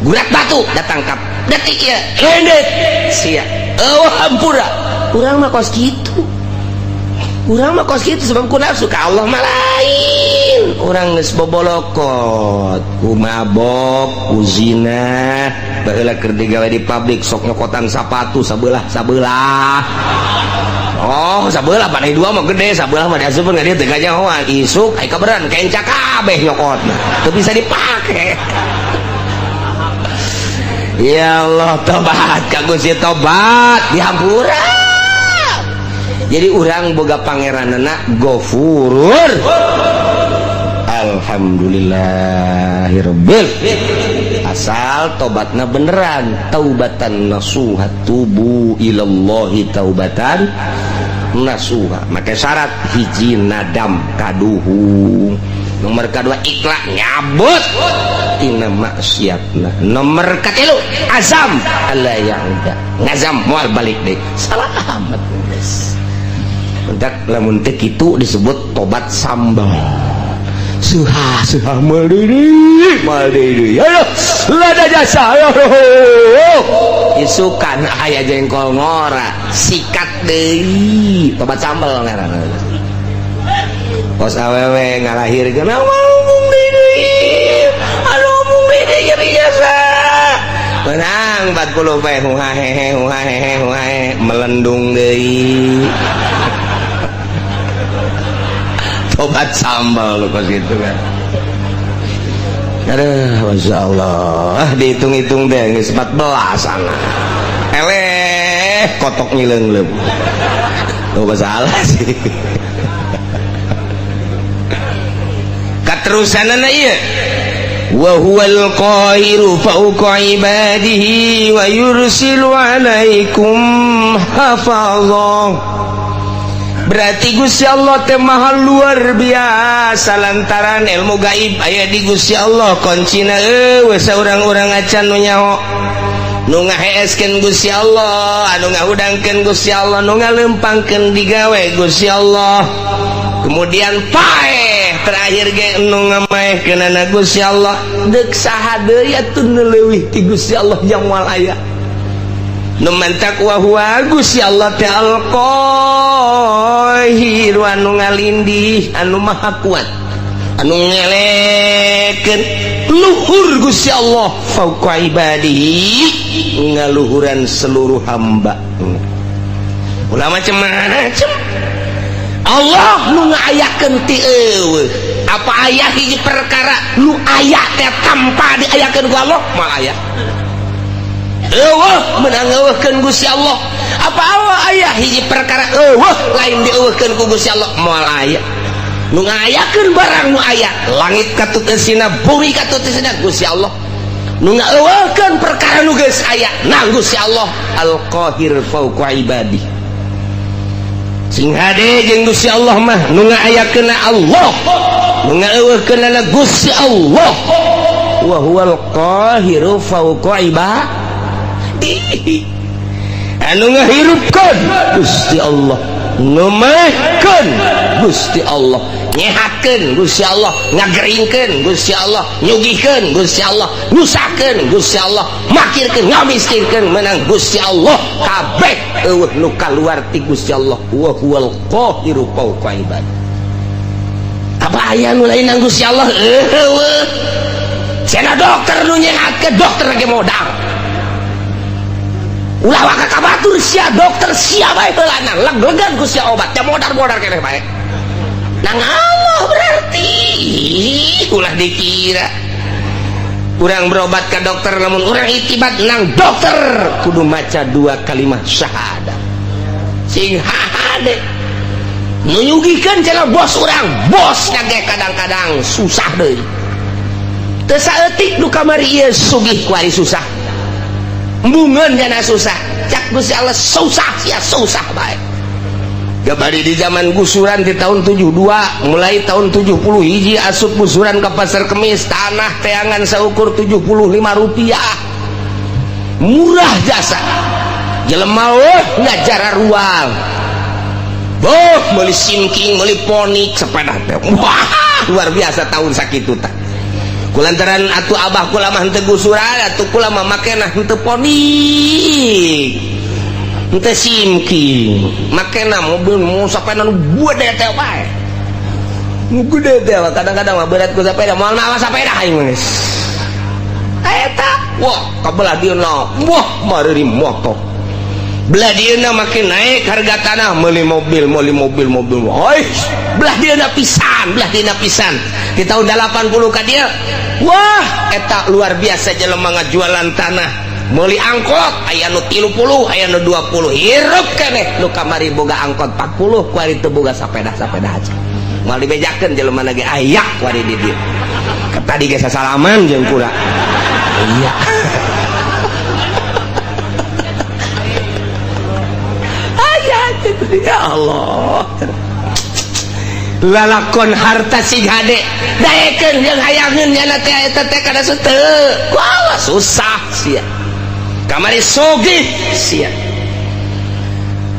Gurat batu datang kap detik ya rendet sia hampura. Urang mah kos gitu sebab ku nafsu ka Allah mah lain orang geus bobolokot ku mabok ku zina baheula keur digawe di pabrik sok nyokotan sepatu sabelah oh sabelah pada dua mah gede sabelah mah diasupkeun ka dieu teu ganyahoan isuk aya kaberan kenca kabeh nyokotna teu bisa dipake. Ya Allah tobat ka Gusti tobat dihampura. Jadi urang boga pangeranana Ghafurur. Alhamdulillahirabbil asal tobatna beneran taubatan nasuha tubu ilallahi taubatan nasuha. Maka syarat hiji nadam kaduhu, nomor kedua ikhlas nyabut tina maksiatna, nomor katilu azam alla yauda ngazam moal balik deui salamet guys. Mentak lamun teu kitu disebut tobat sambal. Suha mal deui ayo lada jasa ayo isukan aya jengkol ngora sikat deui tobat sambal ngaranna. Pos awewe ngalahirkeun ngomong deui anu ngomong deui biasa menang 40 pe huhahe melendung deui. Tobat sambal lu pas gitu kan. Aduh, Masya Allah dihitung-hitung deh geus 14 sana eleh kotok ngileung-leung oh masalah sih. Katerusanana ieu wa huwal qahiru fawqa ibadihi wa yursilu alaikum hafazah. Berarti Gusti Allah teh maha luar biasa lantaran ilmu gaib aya di Gusti Allah kuncina eueuh saurang-urang acan nu nyaho nu ngaheeskeun Gusti Allah anu ngahudangkeun Gusti Allah nu ngaleumpangkeun digawe Gusti Allah kemudian paeh terakhir ge nu ngamaehkeunana Gusti Allah deuk saha deui atuh nu leuwih ti Gusti Allah yang moal aya nu mantak wa huwa Gusti Allah teh al-qahir anu ngalindih anu maha kuat anu ngelekeun luhur Gusti Allah fauqa ibadihi ngaluhuran seluruh hamba. Ulah macam-macam Allah nu ngaayakeun ti eueuh apa aya hiji perkara nu aya teh tanpa diayakeun ku Allah moal aya eueuh menang eueuhkeun Gusti Allah apa aya hiji perkara eueuh lain dieueuhkeun ku Gusti Allah moal aya nu ngayakeun barang nu aya langit katuteusina bumi katuteusina Gusti Allah nu ngaeueuhkeun perkara nu geus aya nah Gusti Allah al-qahir fauqa ibadi sing hade jeung Gusti Allah mah nu ngaayakeunna Allah nu ngaeueuhkeunna Gusti Allah wa huwal qahiru fauqa ibadi anu ngahirupkeun Gusti Allah nu maehkeun Gusti Allah nyehatkeun Gusti Allah ngageringkeun Gusti Allah nyugihkeun Gusti Allah nyusahkeun Gusti Allah makirkeun ngamiskinkeun menang Gusti Allah kabeh eueuh nu kaluar ti Gusti Allah wa huwal qahiru fauqa ibad. Apa aya nu lain nang Gusti Allah eueuh cenah dokter nu nyehatkeun dokter ge modal ulah waka kabatur sia dokter sia bae heulana leg-legan ku sia obat teh modar-modar keneh bae nang Allah berarti ulah dikira urang berobat ka dokter lamun urang itibat nang dokter kudu maca 2 kalimat syahadat sing hade nu nyugikeun cenah bos urang bosna ge kadang-kadang susah deui teu saeutik nu kamari ieu sugih ku ari susah mbungeun jana susah cak Gusti Allah susah sia susah bae gabari di zaman gusuran di tahun 72 mulai tahun 70 hiji asup gusuran ke pasar kemis tanah teangan saukur 75 rupiah murah jasa jelema weh ngajara ruang boh meuli simking meuli ponik sepeda teh wah luar biasa tahun sakitu tah kulantaran atuh abah kula mah henteu gusuran atuh kula mah makena henteu ponik henteu simking makena mobil mau sapena nu buede teh bae gede teh kadang-kadang mah berat ku sepeda moal mawa sepeda aing geus eta wah kabelah dieuna wah mari motor belah dieuna makin naik harga tanah meuli mobil oi belah dieuna pisan di tahun 80 ka dia wah eta luar biasa jelema ngajualan tanah meuli angkot aya nu 30 aya nu 20 hirup keneh nu kamari boga angkot 40 ku ari teu boga sepeda aja mal dibejakeun jelema ge ayak wari di dieu tadi ge sasalaman jeung kura iya ayat ya Allah lalakon harta si gade daekeun jeung hayangeun nya teh eta teh kada seteu wah susah sia kamari sogih sia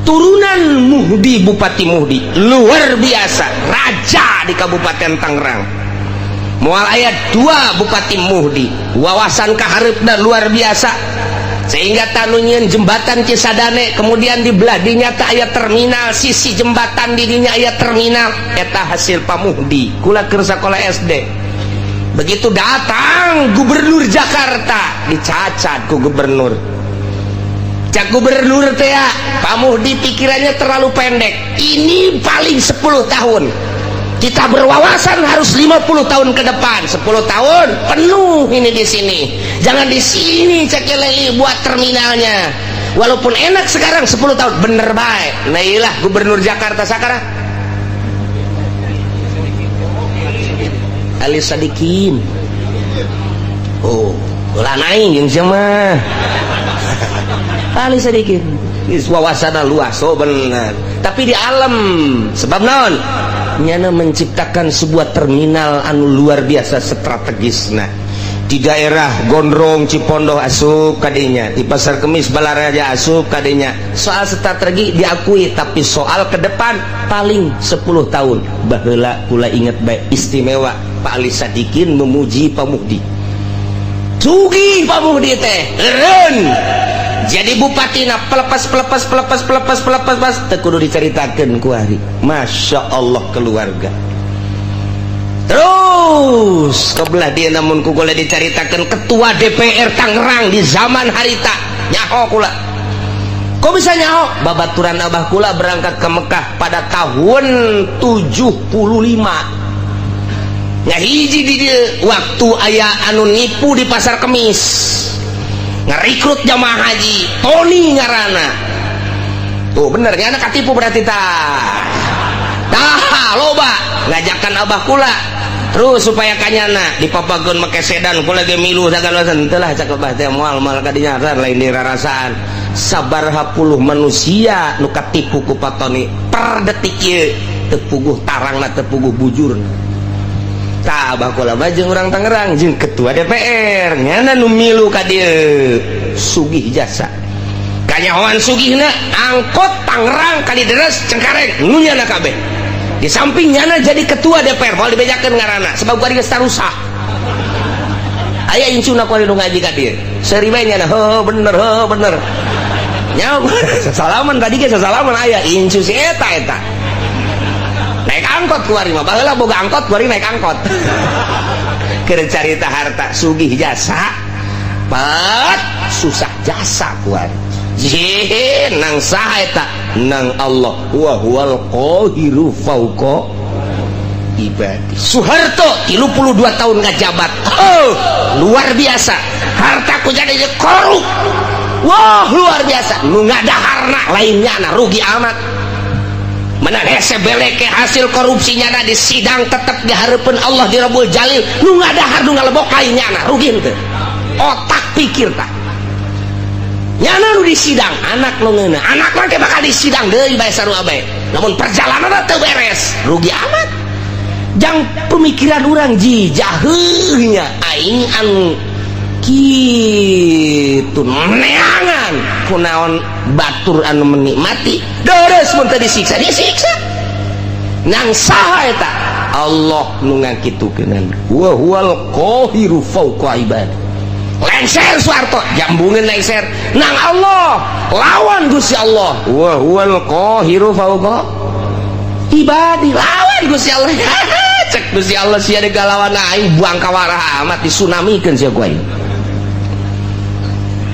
turunan Muhdi Bupati Muhdi luar biasa raja di Kabupaten Tangerang moal aya 2 Bupati Muhdi wawasan kaharepna luar biasa sehingga tanunyeun jembatan Cisadane kemudian di belah dinya teh aya terminal sisi jembatan di dinya aya terminal eta hasil Pak Muhdi kula keur sakola SD begitu datang gubernur Jakarta dicacat ku gubernur cak gubernur teh ya Pak Muhdi pikirannya terlalu pendek ini paling 10 tahun kita berwawasan harus 50 tahun ke depan 10 tahun penuh ini di sini jangan di sini cak lagi buat terminalnya walaupun enak sekarang 10 tahun bener baik nah iyalah gubernur Jakarta sakara Ali Sadikin oh ulah naik yang sama Ali Sadikin wawasanna luas oh benar tapi di alam sebab naon nyana menciptakan sebuah terminal anu luar biasa strategis nah di daerah Gondrong Cipondoh asup kadinya di Pasar Kemis Balaraja asup kadinya soal strategi diakui tapi soal ke depan paling 10 tahun baheula kula inget baik istimewa Pak Ali Sadikin memuji Pak Muhdi sugih Pak Muhdi teh eureun jadi bupatina pelepas teu kudu diceritakeun ku ari Masya Allah keluarga terus kebelah dia namun ku boleh diceritakeun ketua DPR Tangerang di zaman harita nyaho kula kok bisa nyaho babaturan abah kula berangkat ke Mekah pada tahun 75 nya hiji di dieu waktu aya anu nipu di Pasar Kemis ngerekrut jamaah haji Tony ngarana tuh bener ya anak katipu berarti tah loba ngajakan abah kula terus supaya kanyana di papagon make sedan kula ge milu sagala teu lah cak abah teh moal kadinya lain dirarasaan sabaraha puluh manusia nu katipu ku Pak Tony per detik ieu teu puguh tarangna teu puguh bujurna tah abah kula jeung urang Tangerang jeung ketua DPR nyana nu milu ka dieu sugih jasa kanyahoan sugihna angkot Tangerang Kalideres Cengkareng nu nyana kabeh di samping nyana jadi ketua DPR moal dibejakeun ngaranna sebab ku ari geus tarusah aya incuna ku ari nu ngaji ka dieu seuri bae nyana bener nya salaman tadi ge salaman aya incu si eta naik angkot kuari mah baheula boga angkot kuari naik angkot keur carita harta sugih jasa pat susah jasa kuari nang saha eta nang Allah wa huwal qahiru fauqa ibadi Soeharto 32 tahun ngajabat oh luar biasa harta ku jadi korup wah luar biasa nu ngadaharna lainnya rugi amat mana hese beleke hasil korupsinya na di sidang tetap dihareupeun Allah di Rabbul Jalil nu ngadahar nu ngalebok lainnya na rugi teu otak pikir tah nyana nu di sidang anak nu ngeuna anak mah ge bakal di sidang deui bae sarua bae namun perjalananna teu beres rugi amat jang pemikiran urang jijah heuh nya aing anu kitu neangan kunaon batur anu menikmati deres mun teu disiksa nang saha eta Allah nu ngakitukeun wa huwal qahiru fauqa ibad lengser Soeharto jambungeun lengser nang Allah lawan Gusti Allah wa huwal qahiru fauqa ibadi lawan Gusti Allah cek Gusti Allah sia de galawan aing buang kawaraha amat disunamikeun sia ku aing.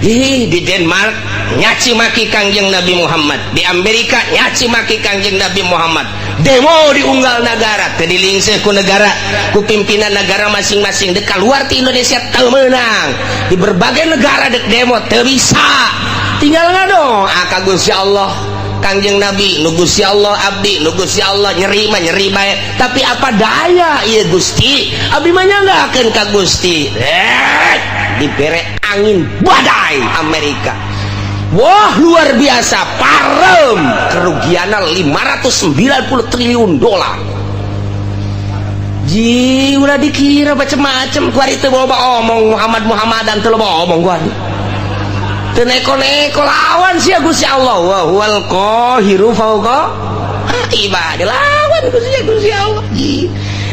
Di Denmark nyaci maki Kangjeng Nabi Muhammad, di Amerika nyaci maki Kangjeng Nabi Muhammad, demo di unggal negara teu dilingseuh ku negara, ku pimpinan negara masing-masing dek keluar ti Indonesia teu meunang, di berbagai negara dek demo teu bisa, tinggal ngado ka Gusti Allah Kangjeng Nabi nu Gusti Allah abdi nu Gusti Allah nyeri mah nyeri bae, tapi apa daya ieu Gusti abdi mah nyanggakeun ka Gusti dibere angin badai Amerika. Wah luar biasa, parem kerugiannya 590 triliun dolar. Ji udah dikira macam-macam kuari teu bawa omong Muhammadan teu bawa omong kuari teu neko-neko lawan sia Gusti Allah wa huwal qahiru fauqa ibadi lawan Gusti Allah.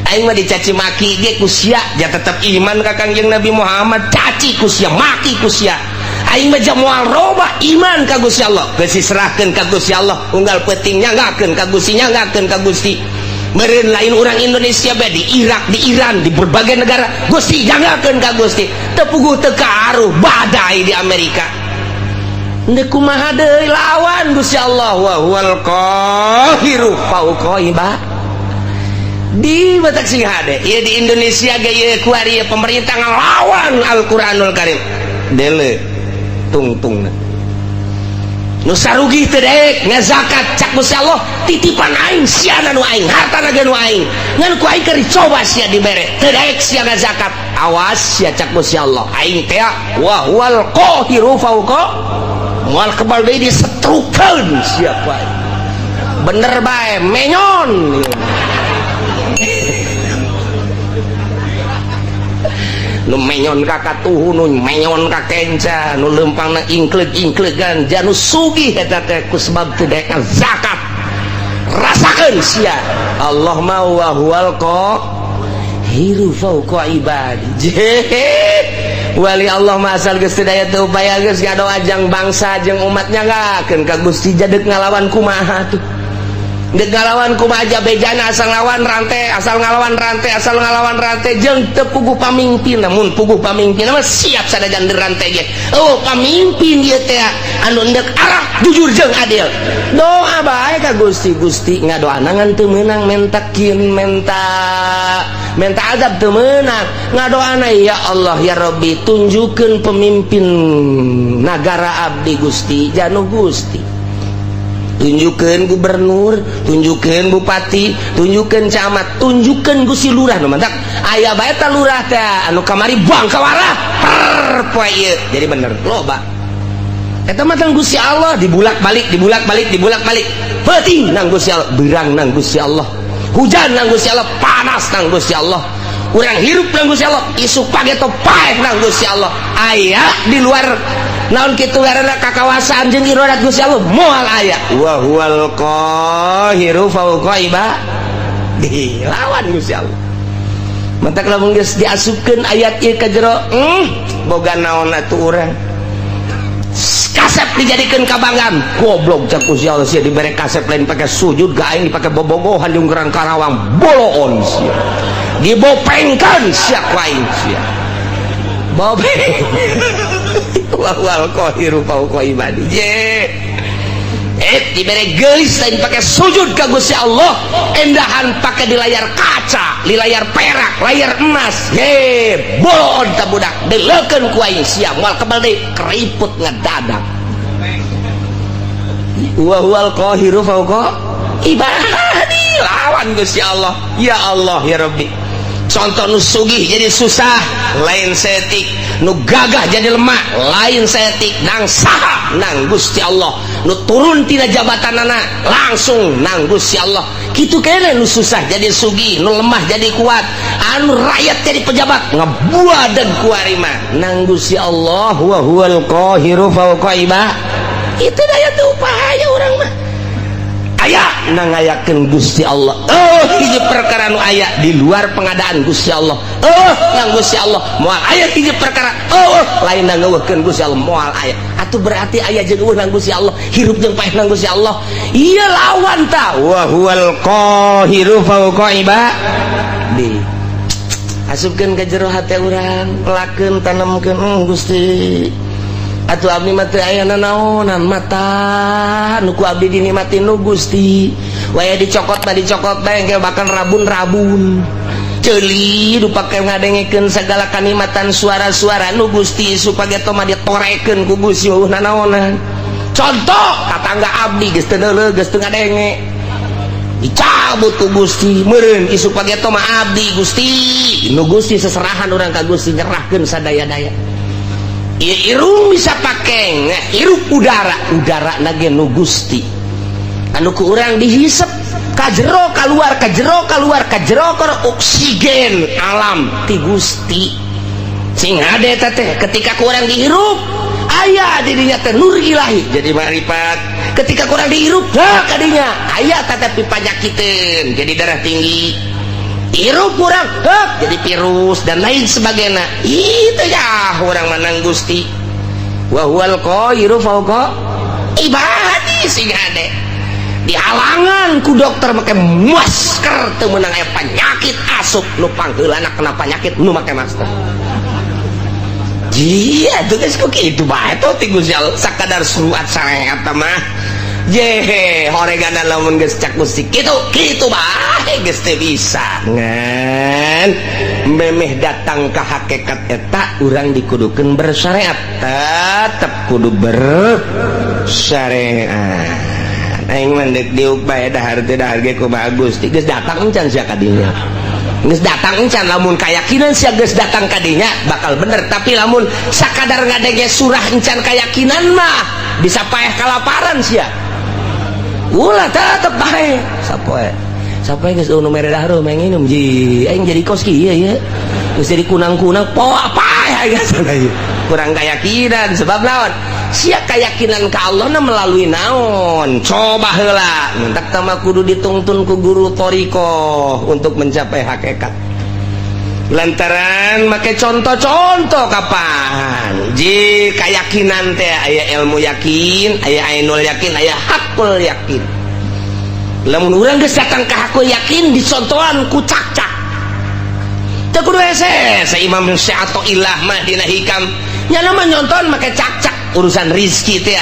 Aing mah dicaci maki ge ku sia ja tetep iman ka Kangjeng Nabi Muhammad, caci ku sia maki ku sia. Aing mah moal robah iman ka Gusti Allah, geus diserahkeun ka Gusti Allah, unggal peuting nyanggakeun ka Gusti, nyanggakeun ka Gusti. Meureun lain urang Indonesia bae di Irak, di Iran, di berbagai negara, Gusti nyanggakeun ka Gusti. Teu puguh teu kaaruh badai di Amerika. Ndeu kumaha deui lawan Gusti Allah wa huwal qahiru fauqa ibad. Di Batak Singhade ya di Indonesia gaya kuari pemerintah ngelawan Al-Quranul Karim dele tungtung nu sarugi teu daek ngazakat cak Gusti Allah titipan aing siana nu aing hartana ge nu aing ngan ku aing keur coba sia dibere teu daek sia ngazakat awas sia cak Gusti Allah aing teh wa huwal qahiru fauqa moal kebal deui disetrukeun sia ku aing bener bae menyon nu menyon ka katuhu nu menyon ka kenca nu leumpangna ingkleg-ingklegan janu sugih eta teh ku sebab teu daek zakat rasakeun sia Allah ma wa huwal qahiru fauqa ibadi wali Allah ma asal geus teu daya teu upaya geus ngado ajang bangsa jeung umatnya ngakeun ka Gusti jadeg ngalawan kumaha tuh dek ngalawan kumaha aja bejana asal ngalawan rantai jeung teu puguh pamimpin namun puguh pamimpin mah siap sadajan di rantai ge oh pamimpin ieu teh anu endek arah jujur jeung adil doa bae ka Gusti ngadoana ngan teu meunang mentakin menta azab teu meunang ngadoana ya Allah ya Rabbi tunjukkeun pemimpin nagara abdi Gusti janu Gusti tunjukkeun gubernur, tunjukkeun bupati, tunjukkeun camat, tunjukkeun Gusti lurah nu mantak aya bae ta lurah teh anu kamari buang kawarah per poe ieu jadi bener loba eta mah tang Gusti Allah dibulak-balik peuting nang Gusti Allah beurang nang Gusti Allah hujan nang Gusti Allah panas nang Gusti Allah urang hirup nang Gusti Allah isuk pageto paeh nang Gusti Allah aya di luar naon kitu ngaranna kakawasaan jeung iradat Gusti Allah moal aya wa huwal qahiru fauqa ibadi lawan Gusti Allah mantak lamun geus diasupkeun ayat ieu ka jero boga naon atuh urang kasep dijadikeun kabanggan goblok cak Gusti Allah sia dibere kasep lain pake sujud ka aing dipake bobogohan di unggeran Karawang boloon sia dibopengkeun sia ku aing sia bobeng wal qahiru fauqa ibadi dibere geulis lain pake sujud ka Gusti Allah endahan pake di layar kaca di layar perak layar emas boloon ta budak deleukeun ku aing sia moal kebal deui keriput ngadadak wa huwal qahiru fauqa ibadi lawan Gusti Allah ya Allah ya Rabbi contoh nu sugih jadi susah lain setik nu gagah jadi lemah lain setik nang saha nang Gusti Allah nu turun tina jabatanana langsung nang Gusti Allah kitu kene nu susah jadi sugih nu lemah jadi kuat anu rakyat jadi pejabat ngabuadeug ku ari mah nang Gusti Allah wa huwal qahiru fauqa ibadi itu daya teu upaya urang mah aya nangayakeun Gusti Allah hiji perkara nu aya di luar pengadaan Gusti Allah yang Gusti Allah moal aya hiji perkara lain ngeuweuhkeun Gusti Allah moal aya atuh berarti aya jeung eueuh nang Gusti Allah hirup jeung paeh nang Gusti Allah ieu lawan ta wa huwal qahiru fauqa ibadi abdi asupkeun ka jero hate urang lakeun tanamkeun Gusti atuh abdi mah teu aya nanaonan mata nu ku abdi dinikmati nu Gusti waya dicokot bae engke bakal rabun-rabun ceuli du pake ngadengekeun sagala kanikmatan suara-suara nu Gusti supaya toma ditorekeun ku Gusti nanaonan contoh katangga abdi geus teu neuleug geus teu ngadenge dicabut ku Gusti meureun isu pagi eta mah abdi Gusti nu Gusti seserahan urang ka Gusti nyerahkeun sadaya-daya ieu irung bisa pake hirup udara nage nu Gusti anu ku urang dihisep ka jero kaluar oksigen alam ti Gusti sing hade eta teh ketika ku urang dihirup aya dirinya teh nur ilahi jadi marifat ketika kurang dihirup kadinya aya tetapi panyakiteun jadi darah tinggi hirup kurang jadi virus dan lain sebagainya itu ya orang manang Gusti wa huwal qairu fauqa ibadi sing ade dihalangan ku dokter make masker teu meunang aya penyakit asup nu pangheulana kena penyakit nu make masker. Iya tuh guys kok gitu bae tuh tinggal sakadar suruat sareat mah ye horegana lamun geus cak musik kitu bae geus teu bisa ngan memeh datang ka hakikat eta urang dikudukeun bersyariat tetep kudu bersyariat aing mendek diuk bae dahar teh dahar ge kumaha Gusti geus datang encan sia ka dinya geus datang encan lamun kayakinan sia geus datang ka dinya bakal bener tapi lamun sakadar ngadenge surah encan kayakinan mah bisa paeh kalaparan sia ulah tetep bae sapoe geus nu mere dahar mah nginum ji aing jadi kos kieu ya geus jadi kunang-kunang po apa ya geus kurang keyakinan sebab naon sia keyakinan ka Allah na melalui naon coba heula mentak tama kudu ditungtun ku guru toriko untuk mencapai hakikat lantaran make contoh-contoh kapan ji keyakinan teh aya ilmu yakin aya ainul yakin aya hakul yakin lamun urang geus datang ka hakul yakin dicontohan ku cak-cak teu kudu hese sa Imam Syai'atullah mah dina hikam nya mah nyonton make cak-cak urusan rizki teh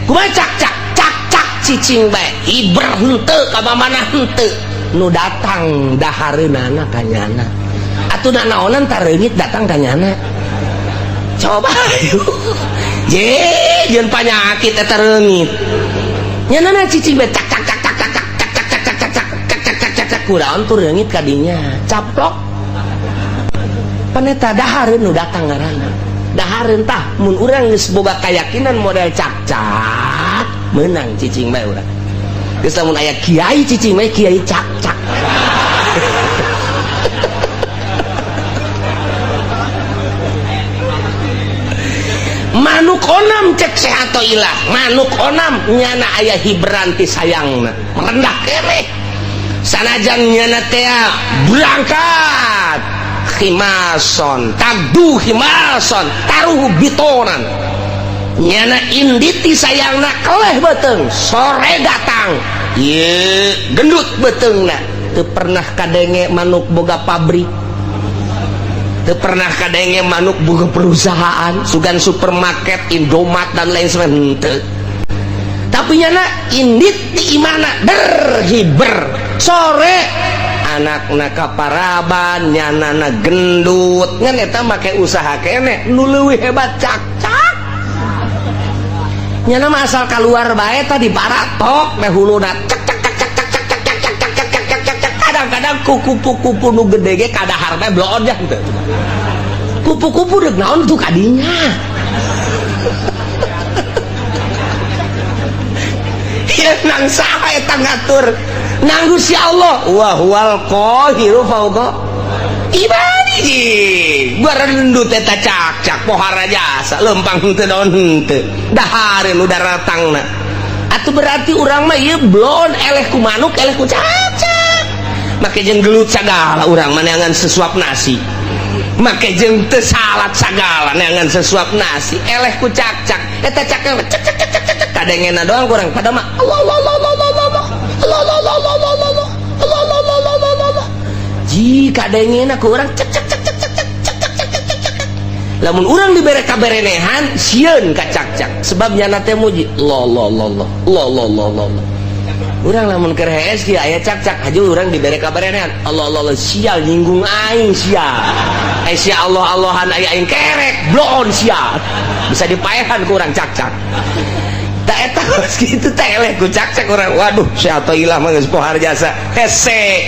kumaha cak-cak cicing bae ibrah henteu ka mana henteu nu datang dahareunana ka nyana atuh na naonan tareungit datang ka nyana coba ye jeung panyakit eta reungit nyana cicing bae cak kunaon tuh reungit ka dinya caplok paneta dahareun nu datang ngaranna dahareun tah mun urang geus boga keyakinan model cak-cak menang cicing bae urang geus lamun aya kiai cicing bae kiai cak-cak manuk onam cek sehato ilah manuk onam nyana aya hibran ti sayangna merendah keneh sanajan nyana teh berangkat himason tagdu himason taruh bitonan nyana inditi sayangna keleh beteung sore datang ye gendut beteungna teu pernah kadenge manuk boga pabrik teu pernah kadenge manuk boga perusahaan sugan supermarket Indomaret dan lain sebagainya tapi nyana indit di imana berhiber sore anakna kaparaban nyanana gendut ngan eta make usaha kene nu leuwih hebat cak-cak nyana mah asal kaluar bae tadi baratok meh huluna kadang-kadang kupu-kupu nu gede ge kadahar teh bloon ya teu kupu-kupu deuk naon tuh kadinya ya nang saha eta ngatur nang Gusti Allah wa huwal qahiru fauqa ibadi barendut eta cak-cak pohara jasa lempang henteu daun henteu dahareun nu daratangna atuh berarti urang mah ieu blon eleh ku manuk eleh ku cak-cak make jeung gelut sagala urang mah neangan sesuap nasi make jeung teu salat sagala neangan sesuap nasi eleh ku cak-cak eta cak kadengena doang kurang pada mah Allah jika dengena ku urang cek cek cek cek cek cek cek cek cek cek cek. Lamun urang dibere kaberenehan sieun ka cak-cak sebabnya nate muji lo urang lamun keur hees kieu aya cak-cak haju urang dibere kaberenehan Allah sial nyinggung aing sial sia Allah-Allahan aya aing kerek bloon sial bisa dipaehan ku urang cak-cak tak eta kitu teh eleh ku cak-cak urang waduh sia atoh ilah mah geus pohar jasa hese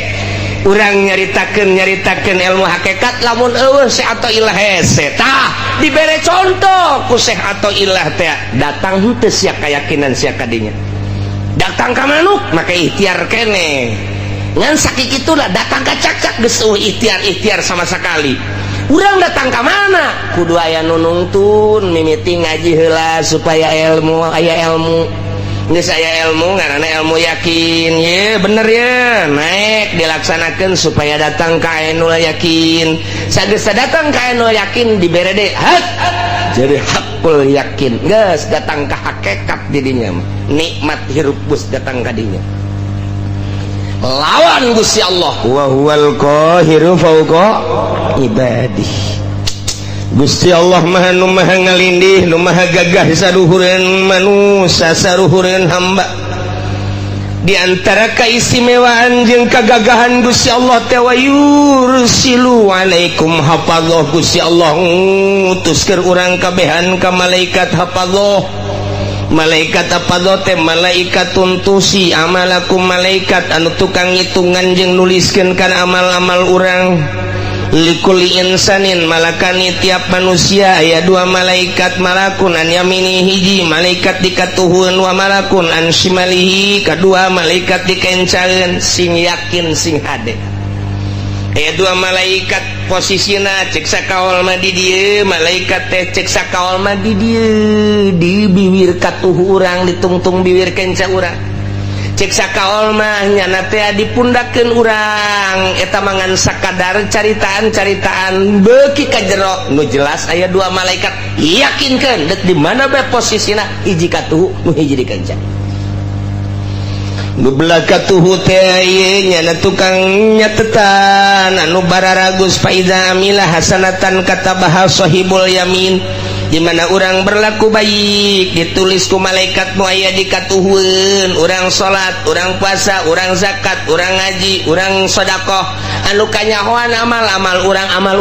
urang nyaritakeun ilmu hakikat lamun eueuh Syekh Athaillah hese tah dibere contoh ku Syekh Athaillah teh datang henteu sia kayakinan sia kadinya datang ka manuk maka ikhtiar kene ngan sakikitulah datang ka cak-cak geus ikhtiar sama sekali urang datang ka mana kudu aya nu nungtun mimiti ngaji heula supaya aya ilmu geus aya ilmu ngaranna ilmu yakin ye bener ya naik dilaksanakeun supaya datang ka anu yakin sageus datang ka anu yakin dibere deui hak jadi hakul yakin geus datang ka hakikat didinya nikmat hirup bus datang ka dinya lawan Gusti Allah wa huwal qahiru fawqa ibadih Gusti Allah maha nu maha ngalindih nu maha gagah saluhureun manusia saluhureun hamba di antara keistimewaan jeung kagagahan Gusti Allah teh wa yursilu alaikum hafadhah Gusti Allah ngutuskeun urang kabehan ka malaikat hafadhah malaikat hafadhah teh malaikatun tusi amalakum malaikat anu tukang ngitungan jeung nuliskeun kana amal-amal urang likulli insanin malakani tiap manusia aya dua malaikat malakun an yamini hiji malaikat dikatuhun wa malakun an shimalihi kadua malaikat dikencaeun sing yakin sing hade aya dua malaikat posisina cek sakaol mah di dieu malaikat teh cek sakaol mah di dieu di bibir katuh urang ditungtung bibir kenca urang cek sakaol mah nyana teh dipundakeun urang eta mangan sakadar caritaan beuki ka jero nu jelas aya dua malaikat yakinkeun deuk di mana bae posisina hiji katuhu nu hiji dikenca nu belah katuhu teh ieu nyana tukang nyatetan anu bararagus faida amilah hasanatan katabaha sahibul yamin di mana orang berlaku baik ditulis ku malaikat nu aya di katuhun urang salat urang puasa urang zakat urang ngaji urang sedekah anu kanyahoan amal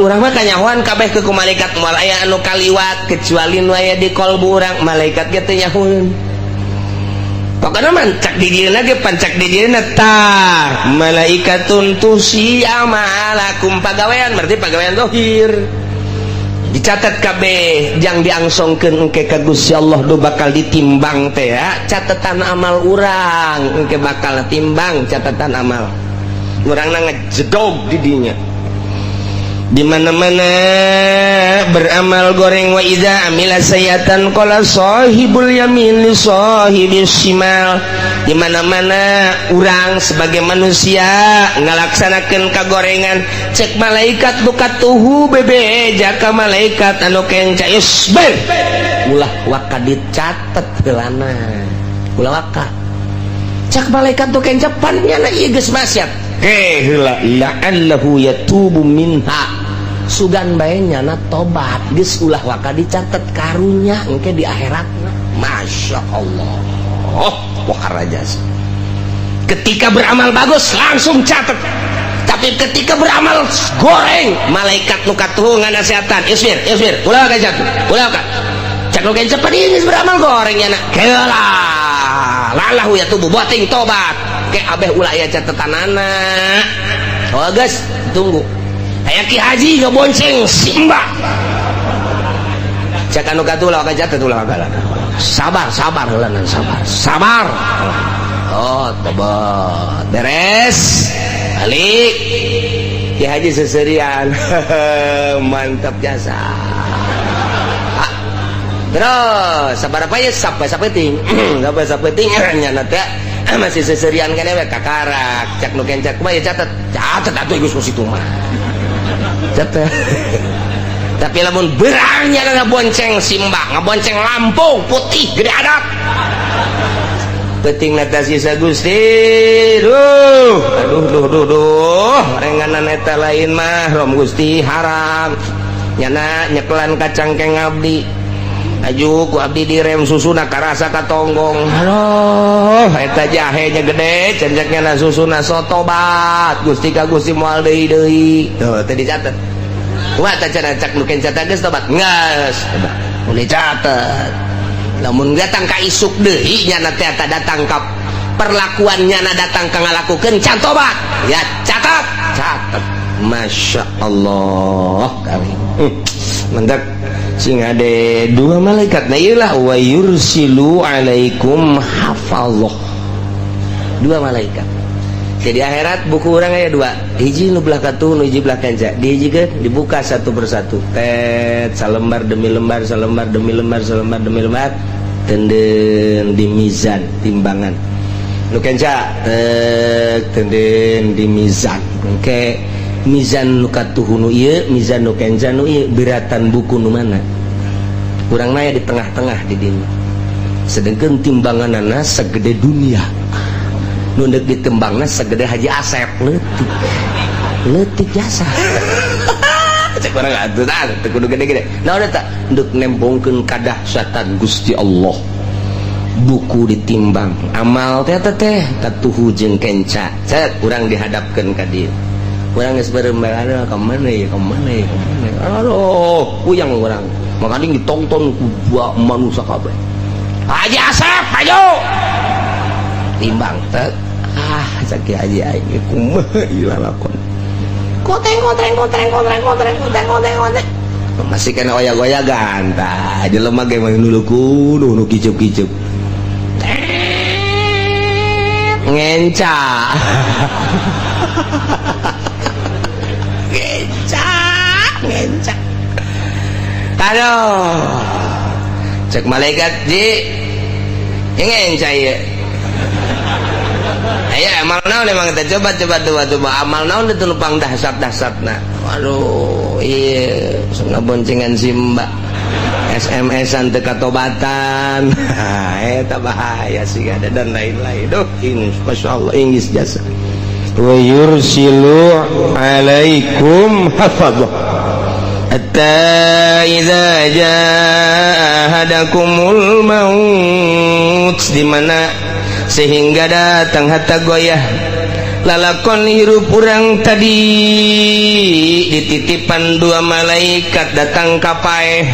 urang mah kanyahoan kabeh ku malaikat moal aya anu kaliwat kecuali nu aya di qalbu urang malaikat ge teh nyahoeun pokona mancak di dieuna ge pancak di dieuna tah malaikatun tusi amalakum pagawean berarti pagawean zahir dicatat kabeh jang diangsongkeun engke ka Gusti Allah do bakal ditimbang teh ya catatan amal urang engke bakal timbang catatan amal urangna ngejedog di dinya di mana-mana beramal goreng wa idza amila sayatan qala sahibul yamin li sahibis shimal di mana-mana urang sebagai manusia ngalaksanakeun kagorengan cek malaikat buka tuhu bebe jaka malaikat anu kenca isbir ulah waka dicatet heulana ulah waka cek malaikat tu kenca pannyana ieu geus maksiat heula la'allahu yatubu minha sugan bae nyana tobat geus ulah waka dicatet karunya engke di akhiratna masya Allah pohara jasa ketika beramal bagus langsung catat tapi ketika beramal goreng malaikat nu katuhu nganasehatan isbir ulah ka jatuh ulah ka cak nu kenceun ini beramal goreng nyana keula lalahu yatubu boting tobat ke abeh ulah aya catetanana oh geus tunggu aya Ki Haji ngebonceng Simba cak anu katuh ulah ka catet ulah ka sabar heulanan sabar oh tobat beres balik Ki Haji seserian mantap jasa terus sabar apa ya sampai sapeting sampai sapeting nyana teh masih seserian kene we kakarak cak nu kencak mah ya catet atuh geus ku situ mah catet tapi lamun berangnya ngabonceng Simba ngabonceng Lampung putih gede adat penting natasi sa Gusti. Aduh renganan eta lain mah rom Gusti haram nyana nyekelan kacang keng abdi aju ku abdi direm susuna karasa katonggong. Aduh eta jahenya gede cenjeknya susuna sotobat Gusti ka Gusti moal deui tuh teu dicatet kumaha teh cenah cak nu kenca teh geus tobat geus boleh catet lamun datang ka isuk deui nya teh eta datang ka perlakuannya datang ka ngalakukeun can tobat ya catat Masya Allah kali mendak sing ade dua malaikat na iyalah wa yursilu alaikum hafallah dua malaikat. Jadi akhirat buku orang aya dua hiji nu belah katuh nu hiji belah kanca dihijikeun dibuka satu persatu tet salembar demi lembar salembar demi lembar salembar demi lembar tenden di mizan timbangan nu kenca tenden di mizan engke mizan nu katuh nu ieu mizan nu kenca nu ieu beratan buku nu mana urang naya di tengah-tengah di dieu sedengkeun timbanganana segede dunia nu deuk ditembangna segede Haji Asep leutik jasa cek urang atuh tah teu kudu gede-gede naon eta deuk nembongkeun kadahsyatan Gusti Allah buku ditimbang amal teh katuhu jeung kenca cek urang dihadapkeun ka dieu urang geus bareng-bareng ka mana ya aduh puyang urang makanya ditonton ku dua manusia kabeh Haji Asep ayo timbang teh caki Haji aing kumaha ieu lalakon koteng masih kena oyak-oyakan tah jelema ge mah nu kudu nu kiceup-kiceup ngenca ngenca aduh cek malaikat ji ngenca ieu aya amal naon emang kita coba amal naon itu lupang dahsyat-dahsyatna waduh iya sok ngaboncengan simba SMS-an teu katobatan eta bahaya sih ada dan lain-lain duh ini masyaallah inggis jasa wa yursilu alaikum hafadhah hatta idza jaa ahadakumul maut di mana sehingga datang hatta goyah lalakon hirup urang tadi dititipan dua malaikat datang kapae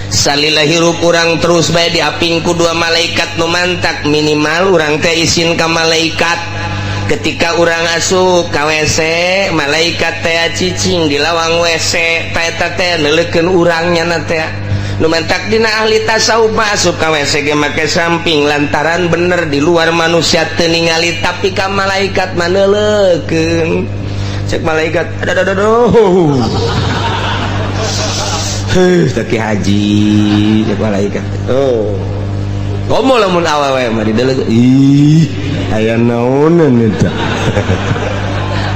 salila hirup urang terus bae diapingku dua malaikat nu mantak minimal urang teh izin ka malaikat ketika urang asup ka WC malaikat teh cicing di lawang WC eta teh neuleukeun urang nya teh nu mentak dina ahli tasawuf masuk ka WC ge make samping lantaran bener di luar manusia teu ningali tapi ka malaikat mah neuleukeun cek malaikat taki haji cek malaikat komo lamun awewe mah dideuleukeun ih aya naonan eta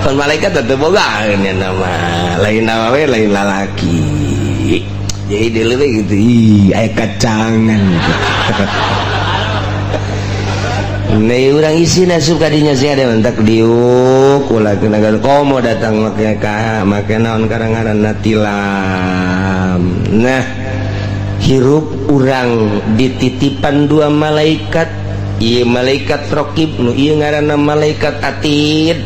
kan malaikat teu boga nya nama lain awewe lain lalaki jadi dia lebih gitu aya kacangan gitu. Nih orang isi nasup kadinya sih ada mentak diuk ulah kena komo datang make naon karangaran tilam nah hirup urang dititipan dua malaikat ieu malaikat raqib nu ieu ngaranna malaikat atid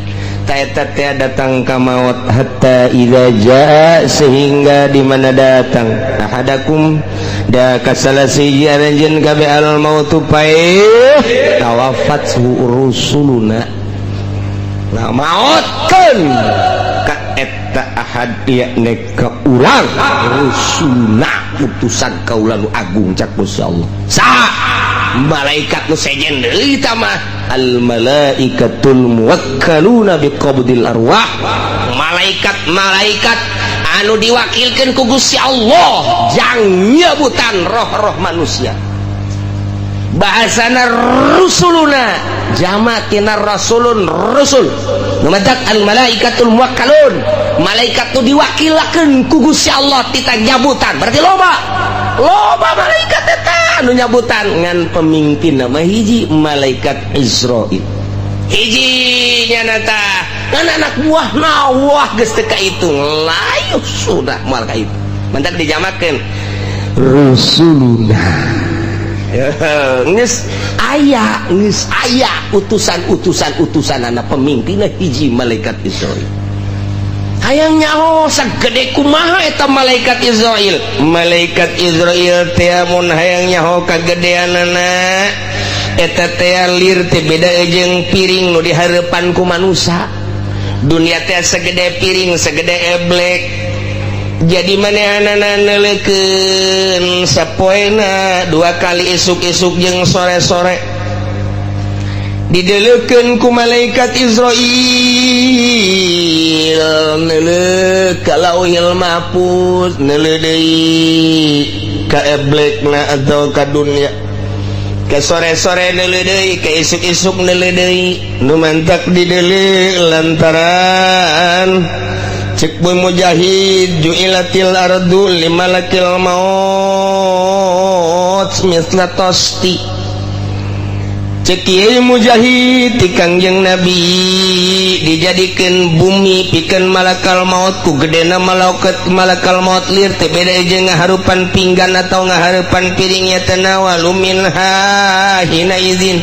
eta teh datang ka maut hatta idza jaa sehingga di mana datang ahadakum da kasalasi aranjeun kabe al mautu pae tawafat rusuluna nah mautkeun ka eta ahad yakni ka urang rusuluna utusan kaula nu agung cak Gusti Allah sa malaikat nu sejen deui tah mah al malaikatul muwakkaluna biqabdil arwah malaikat anu diwakilkeun ku Gusti Allah jang nyebutan roh-roh manusia bahasana rusuluna jamatina rasulun rusul numadak al malaikatul muwakkalun malaikat nu diwakilakeun ku Gusti Allah tita nyabutan berarti loba malaikat eta anu nyabutan ngan pemimpin nama hiji malaikat Israil hiji nyanata ngan anak buah nawah geus teu kaitu layuh sudah moal ka itu mentak dijamakeun Rasuluna geus aya utusan anak pemimpin hiji malaikat Israil hayang nyaho sagede kumaha eta malaikat Israil teh mun hayang nyaho kagedeanana eta teh lir teh beda jeung piring nu dihareupan ku manusia dunia teh segede piring segede eblek jadi manehanana neulekeun sapoena 2 kali isuk-isuk jeung sore-sore didelekeun ku malaikat Israil neuleuh ka lauhil mahfuz neuleuh deui ka eblekna atau ka dunia ka sore-sore neuleuh deui ka isuk-isuk neuleuh deui nu mantak dideuleuh lantaran cek boy mujahid ju'ilatil ardu limalakil maut misla tosti cek ieu mujahid ti Kangjeng Nabi dijadikeun bumi pikeun malakal maut ku gedena malakal maut lir teh beda jeung ngaharupan pinggan atau ngaharupan piringnya tanawa luminha hina izin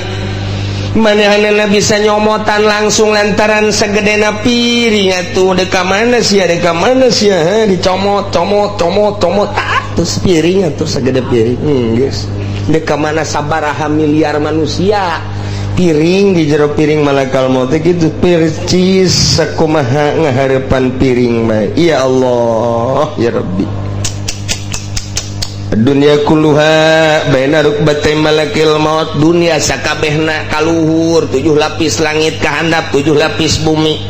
manehanana bisa nyomotan langsung lantaran segedena piring atuh deka mana sia dicomot tatus piring atuh segede piring geus deka mana sabaraha miliar manusia piring di jero piring malakal maut kitu percis sakumaha ngahareupan piring mah ya Allah ya Rabbi dunia kulluha baina rukbatai malakil maut dunia sakabehna kaluhur 7 lapis langit kahandap 7 lapis bumi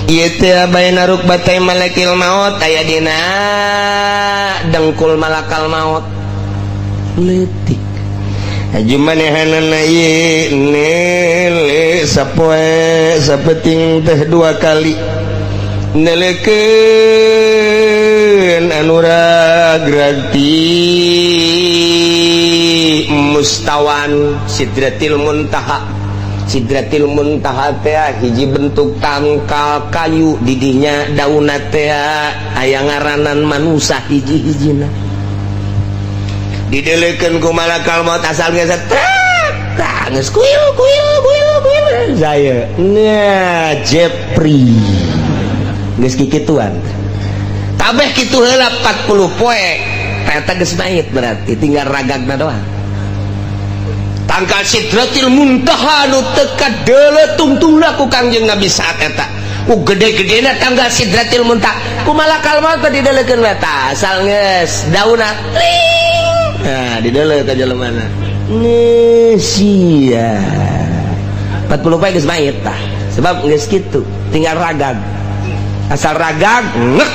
ieu teh baina rukbatai malakil maut aya dina dengkul malakal maut leutik aju manehanana ieu nele sapoe sapeting teh 2 kali neleukeun anura grati mustawan sidratil muntaha teh hiji bentuk tangkal kayu didinya daunna teh aya ngaranan manusia hiji-hijina dideleukeun ku malakal maut asal geus geus kuil saya nya Jepri geus kikituan kabeh kitu heula 40 poe eta geus mayit berarti tinggal ragagna doang tangkal sidratil muntaha nu teu kadeuleuh tungtungna ku Kangjeng Nabi saat eta ku gede-gedena tanggal sidratil muntaha ku malakal maut teh dideuleukeun eta asal geus daunna ling nah dideuleuh ka jelemana sia 40 poe geus mayit tah sebab geus kitu tinggal ragag asal ragag ngek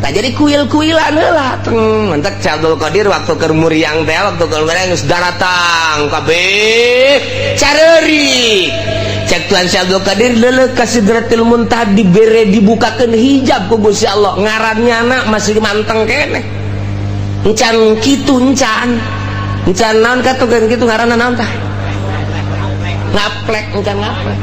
tak jadi kuil-kuilan heula mantak Abdul Qadir waktu keur muriang teh waktu keur muriang geus daratang kabeh careurik cek Tuhan Abdul Qadir leuleuh ka Sidratil Muntaha dibere dibukakeun hijab ku Gusti Allah ngarannyana masih manteng keneh encan kitu encan naon katukeun kitu ngaranna naon tah ngaplek encan ngaplek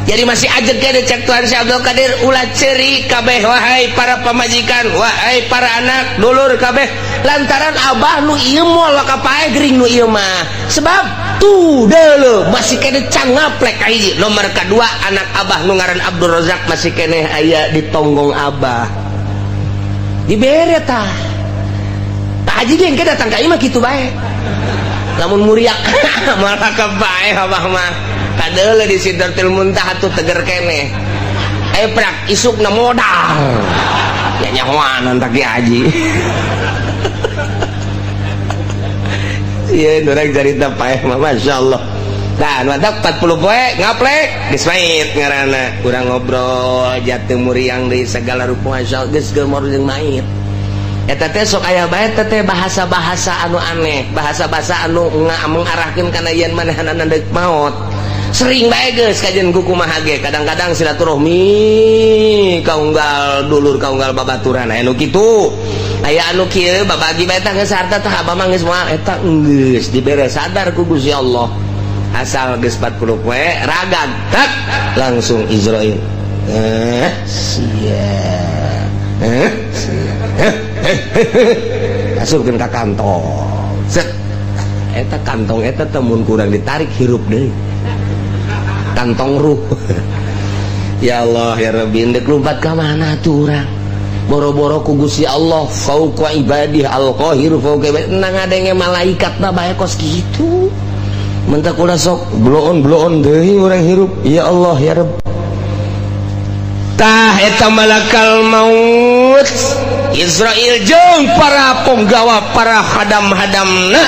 jadi masih ajeg kene cek Tuhan Syekh Abdul Qadir ulah ceri kabeh wahai para pamajikan wahai para anak dulur kabeh lantaran abah nu ieu moal kapae gering nu ieu mah sebab tuh deuleuh masih kene can ngaplek ka hiji nomor kadua anak abah nu ngaran Abdul Razak masih kene aya di tonggong abah dibere tah tak haji ge datang ka ieu mah kitu bae lamun muriak malah kabae abah mah kadeuleuh di Sidratil Muntaha tuh teger keneh prak isukna modal ya nyahoan tak haji ieu urang carita paeh mah masyaallah tah matak 40 poe ngaplek geus mait ngaranna urang ngobrol jatuh muriang deui segala rupa masyaallah geus geumor jeung mait eta teh sok aya bae teh bahasa-bahasa anu aneh bahasa-bahasa anu mengarahkeun kana yen manehanana deuk maot sering bae geus kajian kumaha ge kadang-kadang silaturahmi kaunggal dulur kaunggal babaturan aya nu kitu aya anu kieu babagi bae tah geus harta tah abah mah geus moal eta geus dibere sadar ku Gusti Allah asal geus 40 poe ragag tak langsung Israil sia masukkeun ka kantong set eta kantong eta temun kurang ditarik hirup deui kantong ruh. Ya Allah ya Rabbi endek lompat ka mana tuh urang boro-boro ku Gusti Allah fauqa ibadih al-qahir fauqa nang ngadenge malaikat na bae kos kitu mentak ulah sok bloon deui urang hirup ya Allah ya Rabb tah eta malakal maut Israel jeung para penggawa para hadam-hadamna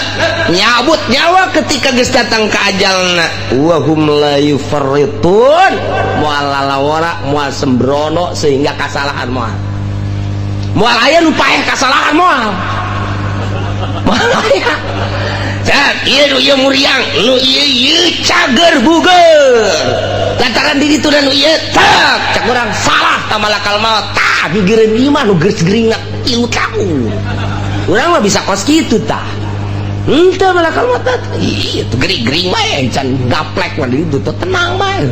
nyabut nyawa ketika geus datang ka ajalna wa hum la yufarritun moal lalawara moal sembrono sehingga kasalahan moal aya nu paeh kasalahan moal aya ieu ieu muriang nu ieu cager buger lantaran di ditu dan ieu tak cak urang salah ta malakal maut tah gigireun ieu mah nu geus geringat 3 tahun urang mah bisa kos kitu tah henteu malakal maut ieu teh gering-gering bae can gaplek mah di ditu teh tenang bae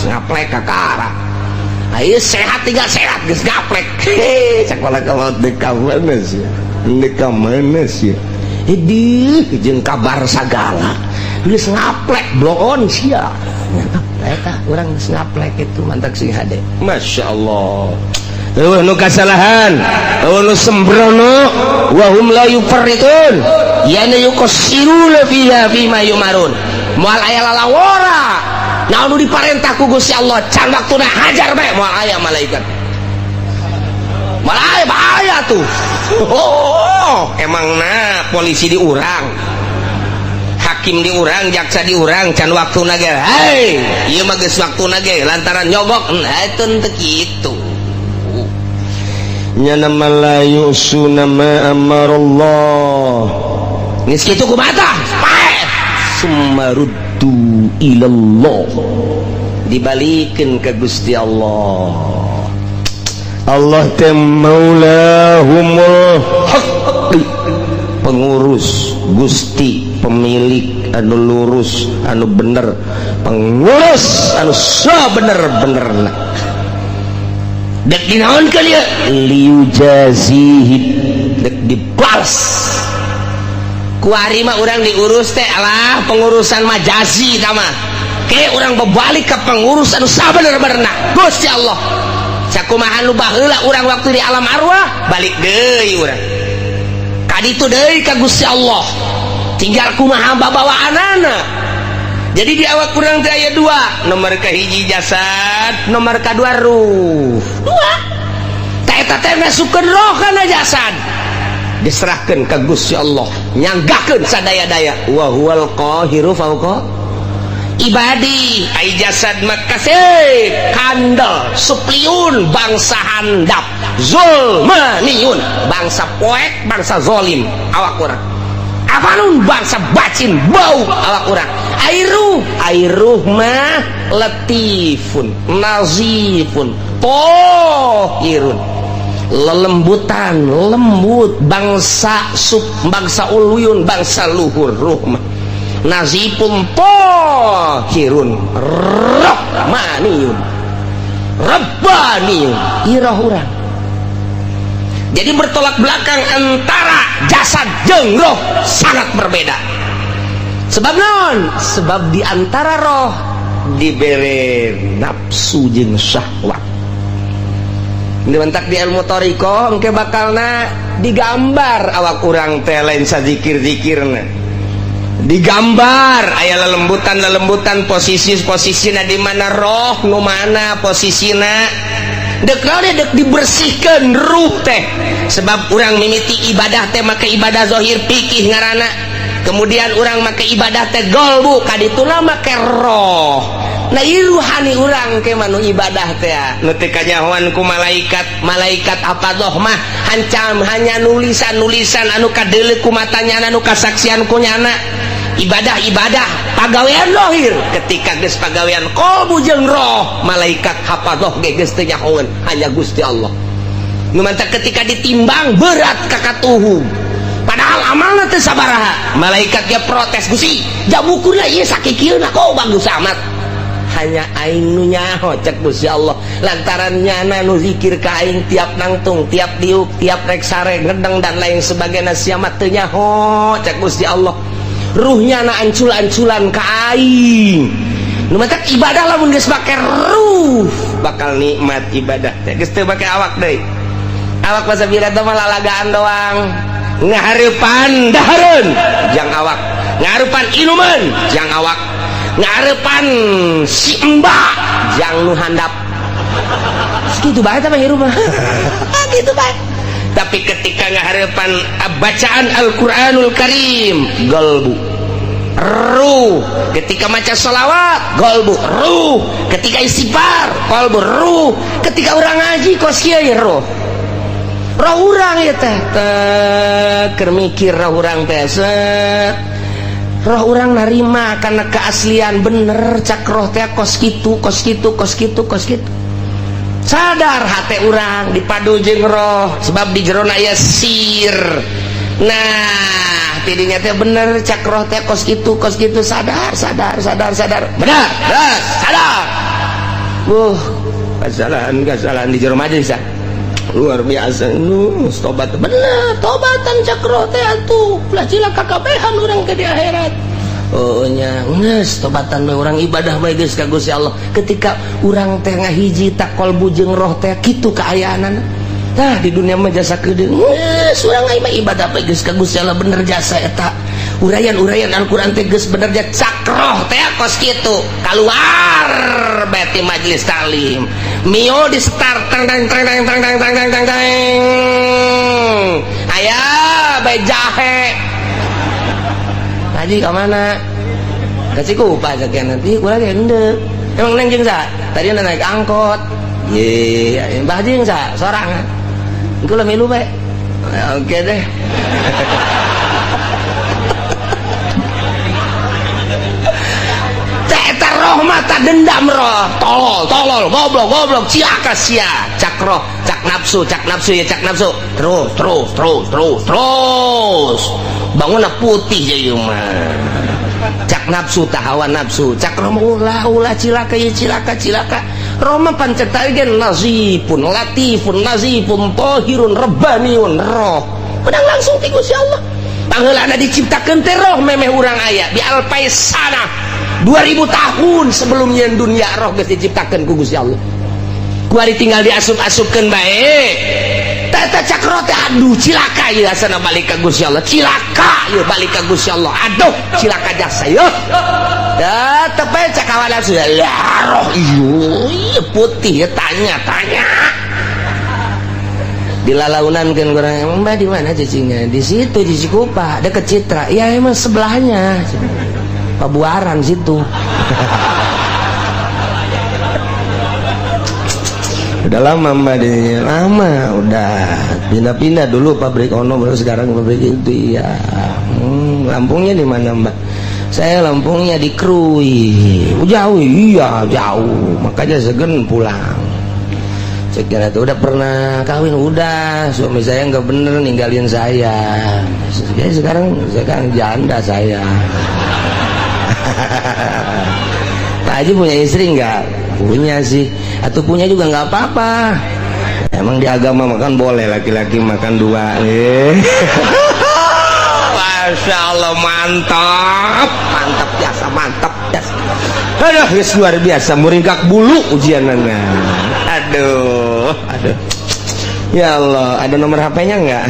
ngaplek ka arah ayo sehat tinggal sehat geus gaplek cak malakal maut deka mana sih deka mana sih Idih jeung kabar sagala geus ngaplek bloon sia eta urang geus ngaplek itu mantak sing hade masyaallah eueuh nu kasalahan eueuh nu sembrono wa hum la yufarritun yana yuqassiruna fiha fima yumarun moal aya lalawara naon nu diparentah ku Gusti Allah can waktuna hajar bae moal aya malaikat malah bahaya tuh emangna polisi diurang hakim diurang jaksa diurang can waktuna ge hei ieu mah geus waktuna ge lantaran nyogok eta teu kitu nya nama la yusuna ma amarallah geus kitu kumaha tah sumaruddu ilallah dibalikeun ka Gusti Allah Allah teh maulahumul haqq pengurus Gusti pemilik anu lurus anu bener pengurus anu sabener-benerna dek dinaonkeun ieu liujazihim dek dibalas ku ari mah urang diurus teh alah pengurusan majazi tah mah ke urang bebalik ka pengurus anu sabener-benerna Gusti Allah sakumaha nu baheula urang waktu di alam arwah balik deui urang ka ditu deui ka Gusti Allah tinggal kumaha babawaanana jadi di awak urang teh aya 2 nomor kahiji jasad nomor kadua ruh 2 eta teh masukkeun roh kana jasad diserahkeun ka Gusti Allah nyanggakeun sadaya-daya wa huwal qahiru fauqa ibadi ai jasad makasih kandel supliun bangsa handap zulmaniun bangsa poek bangsa zolim awak urang apanun bangsa bacin bau awak urang airuh mah latifun nazifun tohirun lelembutan lembut bangsa bangsa uluyun bangsa luhur ruh mah nazipun tohirun rahmaniyun rabbaniyun irah urang jadi bertolak belakang antara jasad jeung roh sangat berbeda sebab naon sebab diantara roh dibere nafsu jeung syahwat dimentak di ilmu thariqah engke bakalna digambar awak urang teh lain sazikir-zikirna digambar aya lelembutan posisi-posisina di mana roh nu mana posisina dek dibersihkan ruh teh sebab urang mimiti ibadah teh make ibadah zahir fikih ngaranna kemudian urang make ibadah teh qalbu kadituna make roh nah ruhani urang ke manu ibadah teh nu teh kanyahoan ku malaikat apa doh mah hancam hanya nulisan anu kadeuleu ku matanya anu kasaksian ku nyana ibadah pagawean lohir ketika geus pagawean qalbu jeung roh malaikat hafadzah ge geus teu nyahoeun hanya Gusti Allah. Nu mantap ketika ditimbang berat kakatuhu padahal amalna teu sabaraha malaikat dia protes Gusti jabukuna ieu sakikieuna kok bagus amat hanya aing nu nyaho cek Gusti Allah lantaran nyana nu zikir ka aing tiap nangtung tiap diuk tiap rek sare ngedeng dan lain sebagainya siamat teu nyaho cek Gusti Allah ruhnya na ancul-anculan ka aing nu mantap ibadah lamun geus make ruh bakal nikmat ibadah teh geus teu make awak deui awak masa bira teh malah lagaan doang ngahareupan dahareun jang awak ngahareupan inuman jang awak ngarepan si mbak jang nu handap segitu bae teh hirup mah gitu bae tapi ketika ngarepan bacaan Al-Qur'anul Karim qalbu ruh ketika maca sholawat qalbu ruh ketika istighfar qalbu ruh ketika urang ngaji kos kieu ya ruh urang ya teh keur mikir roh urang teh roh orang narima karena keaslian bener cak roh teh kos kitu sadar hati orang dipadu jeung roh sebab di jerona aya sir nah tidinya teh bener cak roh teh kos kitu sadar bener sadar kesalahan di jero majelis luar biasa tobat bener tobatan cakro teh atuh lah cilaka kabehan urang ke di akhirat oh nya geus tobatan we urang ibadah bae geus ka Gusti Allah ketika urang teh ngahiji tak qalbu jeung roh teh kitu kaayaanana tah di dunia mah jasa kedeung geus urang mah ibadah bae geus ka Gusti Allah bener jasa eta urayan Al-Qur'an teh geus bener jasa cakroh teh kos kitu keluar beti majelis taklim mio di start tang ayah baik jahe tadi ke mana kasih kupa sekian nanti gue lagi endek emang neng jeung sa tadi anda naik angkot ye mbah jeung sa sorangan gue lah milu baik oke deh roh mata dendam roh tolol goblok cilaka sia cak roh cak nafsu ya cak nafsu terus bangunna putih jadi mah cak nafsu tahawan nafsu cak roh ulah cilaka ya cilaka roh mah pancetaigen nazifun latifun nazifun tahirun rabbaniun roh pedang langsung ti Gusti Allah pangheulana diciptakeun teh roh memeh urang aya di alpaisana 2000 tahun sebelumnya dunia roh geus diciptakeun ku Gusti Allah. Kuari tinggal diasup-asupkeun bae. Tata cakro teh aduh cilaka ieu asana balik ka Gusti Allah. Cilaka ieu balik ka Gusti Allah. Aduh cilaka jasa ieu. Da tepe cakawana sudah roh ieu putih tanya. Dilalaunan-keun urang emang Mbah di mana cicingnya? Di situ di Cikupa dekat Citra. Ya emang sebelahnya. Pabuaran situ udah lama Mbak lama udah pindah dulu pabrik ono baru sekarang pabrik itu ya Lampungnya di mana Mbak saya Lampungnya di Krui jauh iya jauh makanya segen pulang sekian itu udah pernah kawin udah suami saya nggak bener ninggalin saya sekarang janda saya Pak Haji punya istri enggak? Punya sih atau punya juga nggak apa-apa emang di agama makan boleh laki-laki makan 2 Masya Allah mantap biasa aduh luar biasa muringkak bulu ujianannya aduh ya Allah ada nomor HP-nya enggak?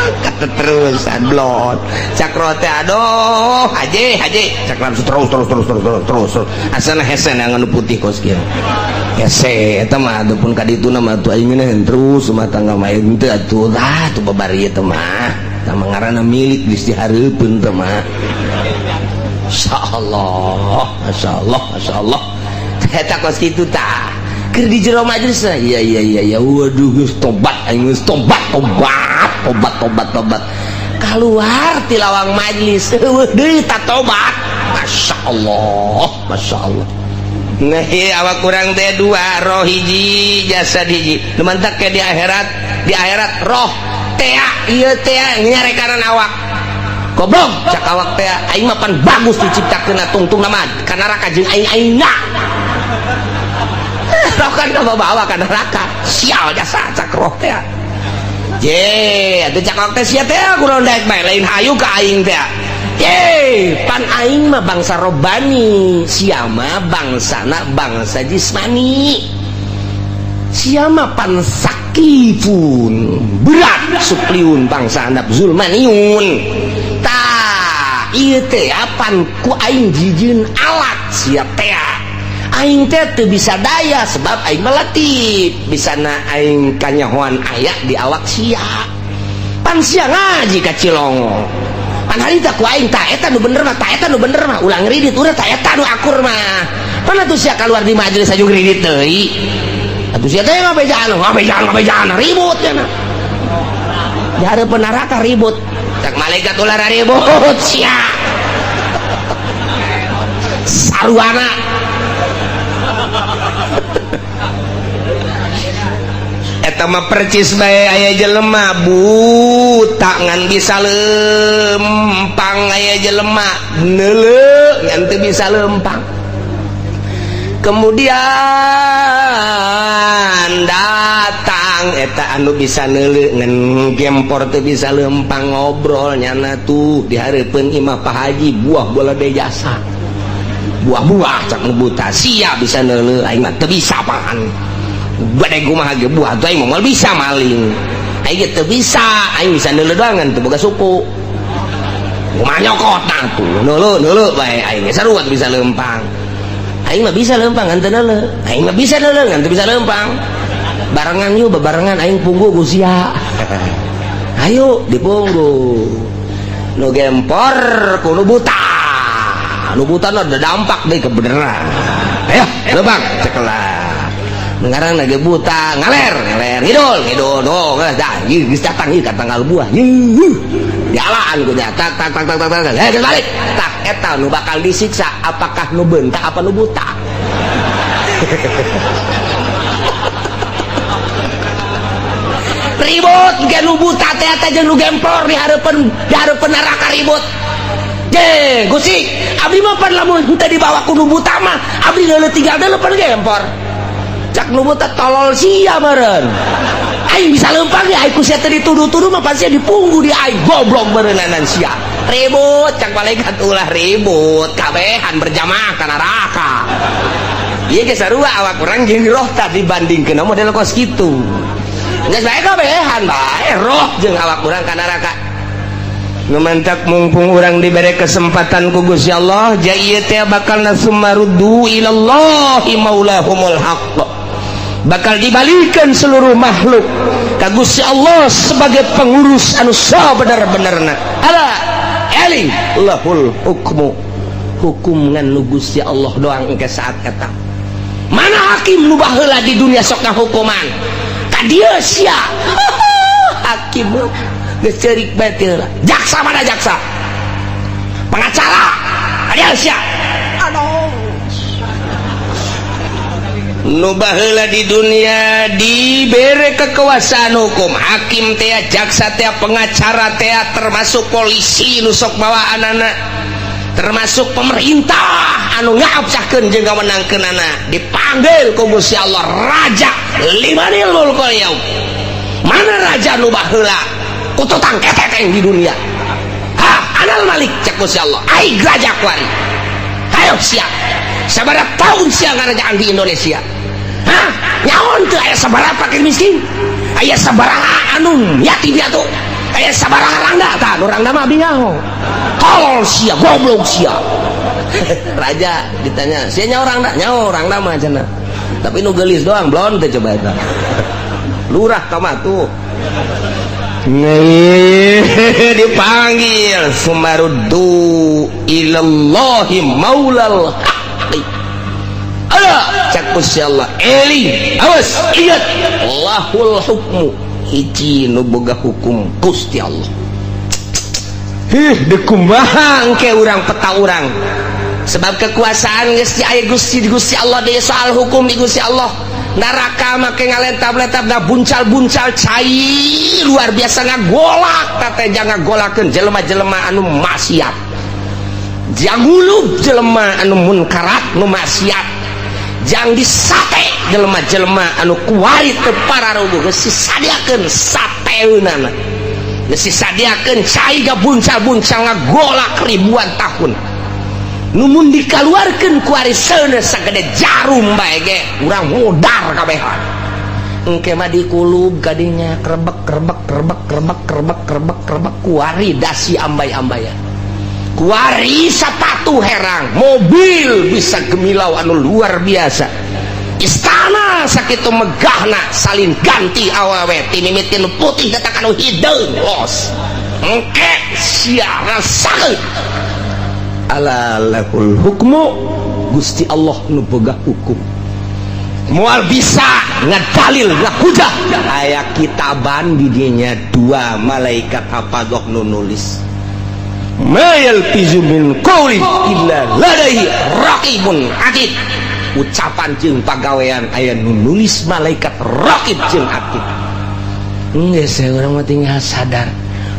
Kata terus adblot cakrote aduh haji cakram terus asana hesen yang anu putih kos kieu hese eta mah adapun ka ditu mah atuh aing meuneun terus rumah tangga mah teu atuh tuh babari teh mah tah ngaranna milik geus dihareupeun teh mah masyaallah eta kos kitu tah keur di jero majelis iya waduh geus tobat aing geus tobat keluar di lawang majlis deui tatobat. Masya Allah, Masya Allah. Nah awak kurang teh dua, roh hiji jasad hiji. Lumantak ke di akhirat roh tea ieu tea nyarekanan awak. Goblok cak awak tea aing mah pan bagus diciptakeun tungtung nama ka neraka jeung aing-aingna. Roh kan bawa ka neraka. Sial jasa cak roh tea. Je, atuh cak awak teh sia teh kunaon daek bae lain hayu ka aing teh. Pan aing mah bangsa robani, sia mah bangsana bangsa jismani. Sia mah pan sakifun, berat supliun bangsa handap zulmaniun. Tah, ieu teh pan ku aing jijieun alat sia teh. Aing teh teu bisa daya sebab aing melatih, bisana aing kanyahoan aya di awak sia. Pan sia ngaji ka Cilongo. Pan harita ku aing tah eta nu bener mah, tah eta nu bener mah, ulang ngridit urang tah eta nu akur mah. Pan atuh sia keluar di majelis aju ngridit deui. Atuh sia teh ngabejaan ribut cenah. Di hareupeun neraka ribut. Cak malaikat ulah ribut sia. Saruana. Eta mah percis bae aya jelema buta ngan bisa lempang, aya jelema neuleuh ngan teu bisa lempang. Kemudian datang eta anu bisa neuleuh ngan gempor teu bisa lempang, ngobrol nyana tuh di hareupeun imah Pak Haji buah bola de jasa. Buah-buah cak nu buta sia bisa neuleuh aing mah teu bisa apaan. Badai kumaha ge buah tuh aing moal bisa maling. Aing teu bisa, aing bisa neuleuh doangan teu boga suku. Kumaha nyokotna tuh, neuleuh bae aing sarua teu bisa lempang. Aing mah bisa lempang ngan teu neuleuh. Aing mah bisa neuleuh ngan teu bisa lempang. Barengan yuk bebarengan aing punggu ku sia. Ayo dipunggu. Nu gempor ku nu buta. Nu buta ada dampak deui kebeneran. Ayo, lempang cekelah. Ngarang lagi buta ngaler ngidul oh dah geus datang ieu ka tanggal buah dialaan ku nya tak geus balik tak eta nu bakal disiksa apakah nu beuntak apa nu buta. Ribut ge nu buta teh eta jeung nu gempor di hareupeun neraka ribut. Je Gusti abdi mah pan lamun teu dibawa ku nu buta mah abdi geuleuh tinggal deuleu pan gempor. Cak nu buta tolol sia meureun. Aing bisa lempang ya aing ku sia teh dituduh-tuduh mah pasti dipunggu di aing goblok beureunanan sia. Ribut cak malaikat ulah ribut kabehan berjamaah ka neraka. Ieu ge sarua awak urang jeung roh tah dibandingkeun model kos kitu. Geus bae kabehan bae roh jeung awak urang ka neraka. Ngemantak mumpung urang diberi kesempatan ku Gusti Allah ja ieu teh bakal nasummaruddu ilallahi maulahumul haqq. Bakal dibalikan seluruh makhluk ka Gusti Allah sebagai pengurus anu sabener-benerna. Ala eling lahul hukmu, hukum ngan nu Gusti Allah doang engke saat eta. Mana hakim nu baheula di dunia sok ngahukuman ka dieu sia. Hakim geus ceurik bae teu. Jaksa mana jaksa? Pengacara ka dieu sia. Aduh. Nu baheula di dunia dibere kekuasaan hukum, hakim teh, jaksa teh, pengacara teh, termasuk polisi nu sok bawaanana, termasuk pemerintah anu ngabsahkeun jeung ngawenangkeunana, dipanggil ku Gusti Allah raja limanil mulkul yaum. Mana raja nu baheula ku tutang keteteng di dunia? Ha, anal malik cek Gusti Allah. Ai raja kuari. Hayo siap. Sabaraha tahun sia ngarajaan di Indonesia? Hah? Nyaon teu aya sabaraha fakir miskin? Aya sabaraha anu yatim piatu? Aya sabaraha rangda? Tah nu rangda mah abdi nyaho. Tolol sia, goblok sia. Raja ditanya, "Sia nyaho rangda?" "Nyaho rangda mah cenah." Tapi nu geulis doang, blon teh coba eta. Lurah ka mah tuh. Dipanggil sumaruddu ilallahi maulal haqqi. Ala cak Gusti Allah eli awas ingat Allahul hukmu hiji nu boga hukum Gusti Allah. dekumaha engke urang peta urang sebab kekuasaan geus di aya Gusti Allah deui soal hukum di Gusti Allah. Neraka make ngalentab-lentab ngabuncal-buncal cai luar biasa ngagolak teh jangan ngagolakeun jelema-jelema anu maksiat. Jangulub jelema anu munkarat nu maksiat. Jang disate jelema-jelema anu kuari teu pararubuh geus disadiakeun sateunana. Geus disadiakeun cai gabuncal-buncal ngagolak ribuan tahun. Numun dikaluarkeun ku ari seuneu sagede jarum bae ge urang modar kabehan engke mah dikulub kadinya krebek kuari dasi ambai-ambayan kuari sapatu herang mobil bisa gemilau anu luar biasa istana sakitu megahna salin ganti awewe timimitin putih datang anu hideung los engke sia rasakeun ala lahul hukmu Gusti Allah nu boga hukum moal bisa ngadalil ngahujah aya kitaban di dinya dua malaikat hafadoh nu nulis mayal pizu min qawli illa ladaihi raqibun atid ucapan jeung pagawean aya nu nulis malaikat raqib jeung atid geus urang mah tinggal sadar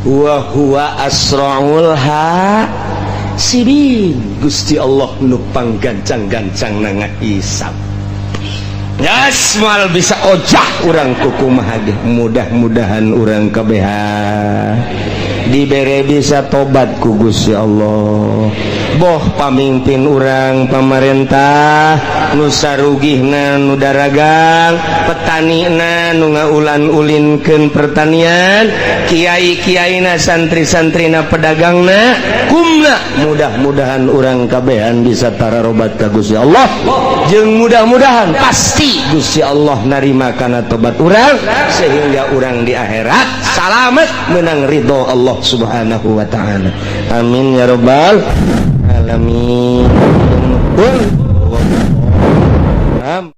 wa huwa asraul sibin Gusti Allah nu panggancang-gancang na ngahisab yas moal bisa ojah urang kukumaha ge mudah-mudahan urang kabeha dibere bisa tobat ku Gusti Allah boh pamimpin urang pamarentah nu sarugihna nu daragang petanina nu ngaulan-ulinkeun pertanian kiai-kiaina santri-santrina pedagangna kumna mudah-mudahan urang kabehan bisa tararobat ka Gusti Allah jeung mudah-mudahan pasti Gusti Allah narima kana tobat urang sehingga urang di akhirat salamet menang ridho Allah Subhanahu wa taala amin ya rabbal alamin.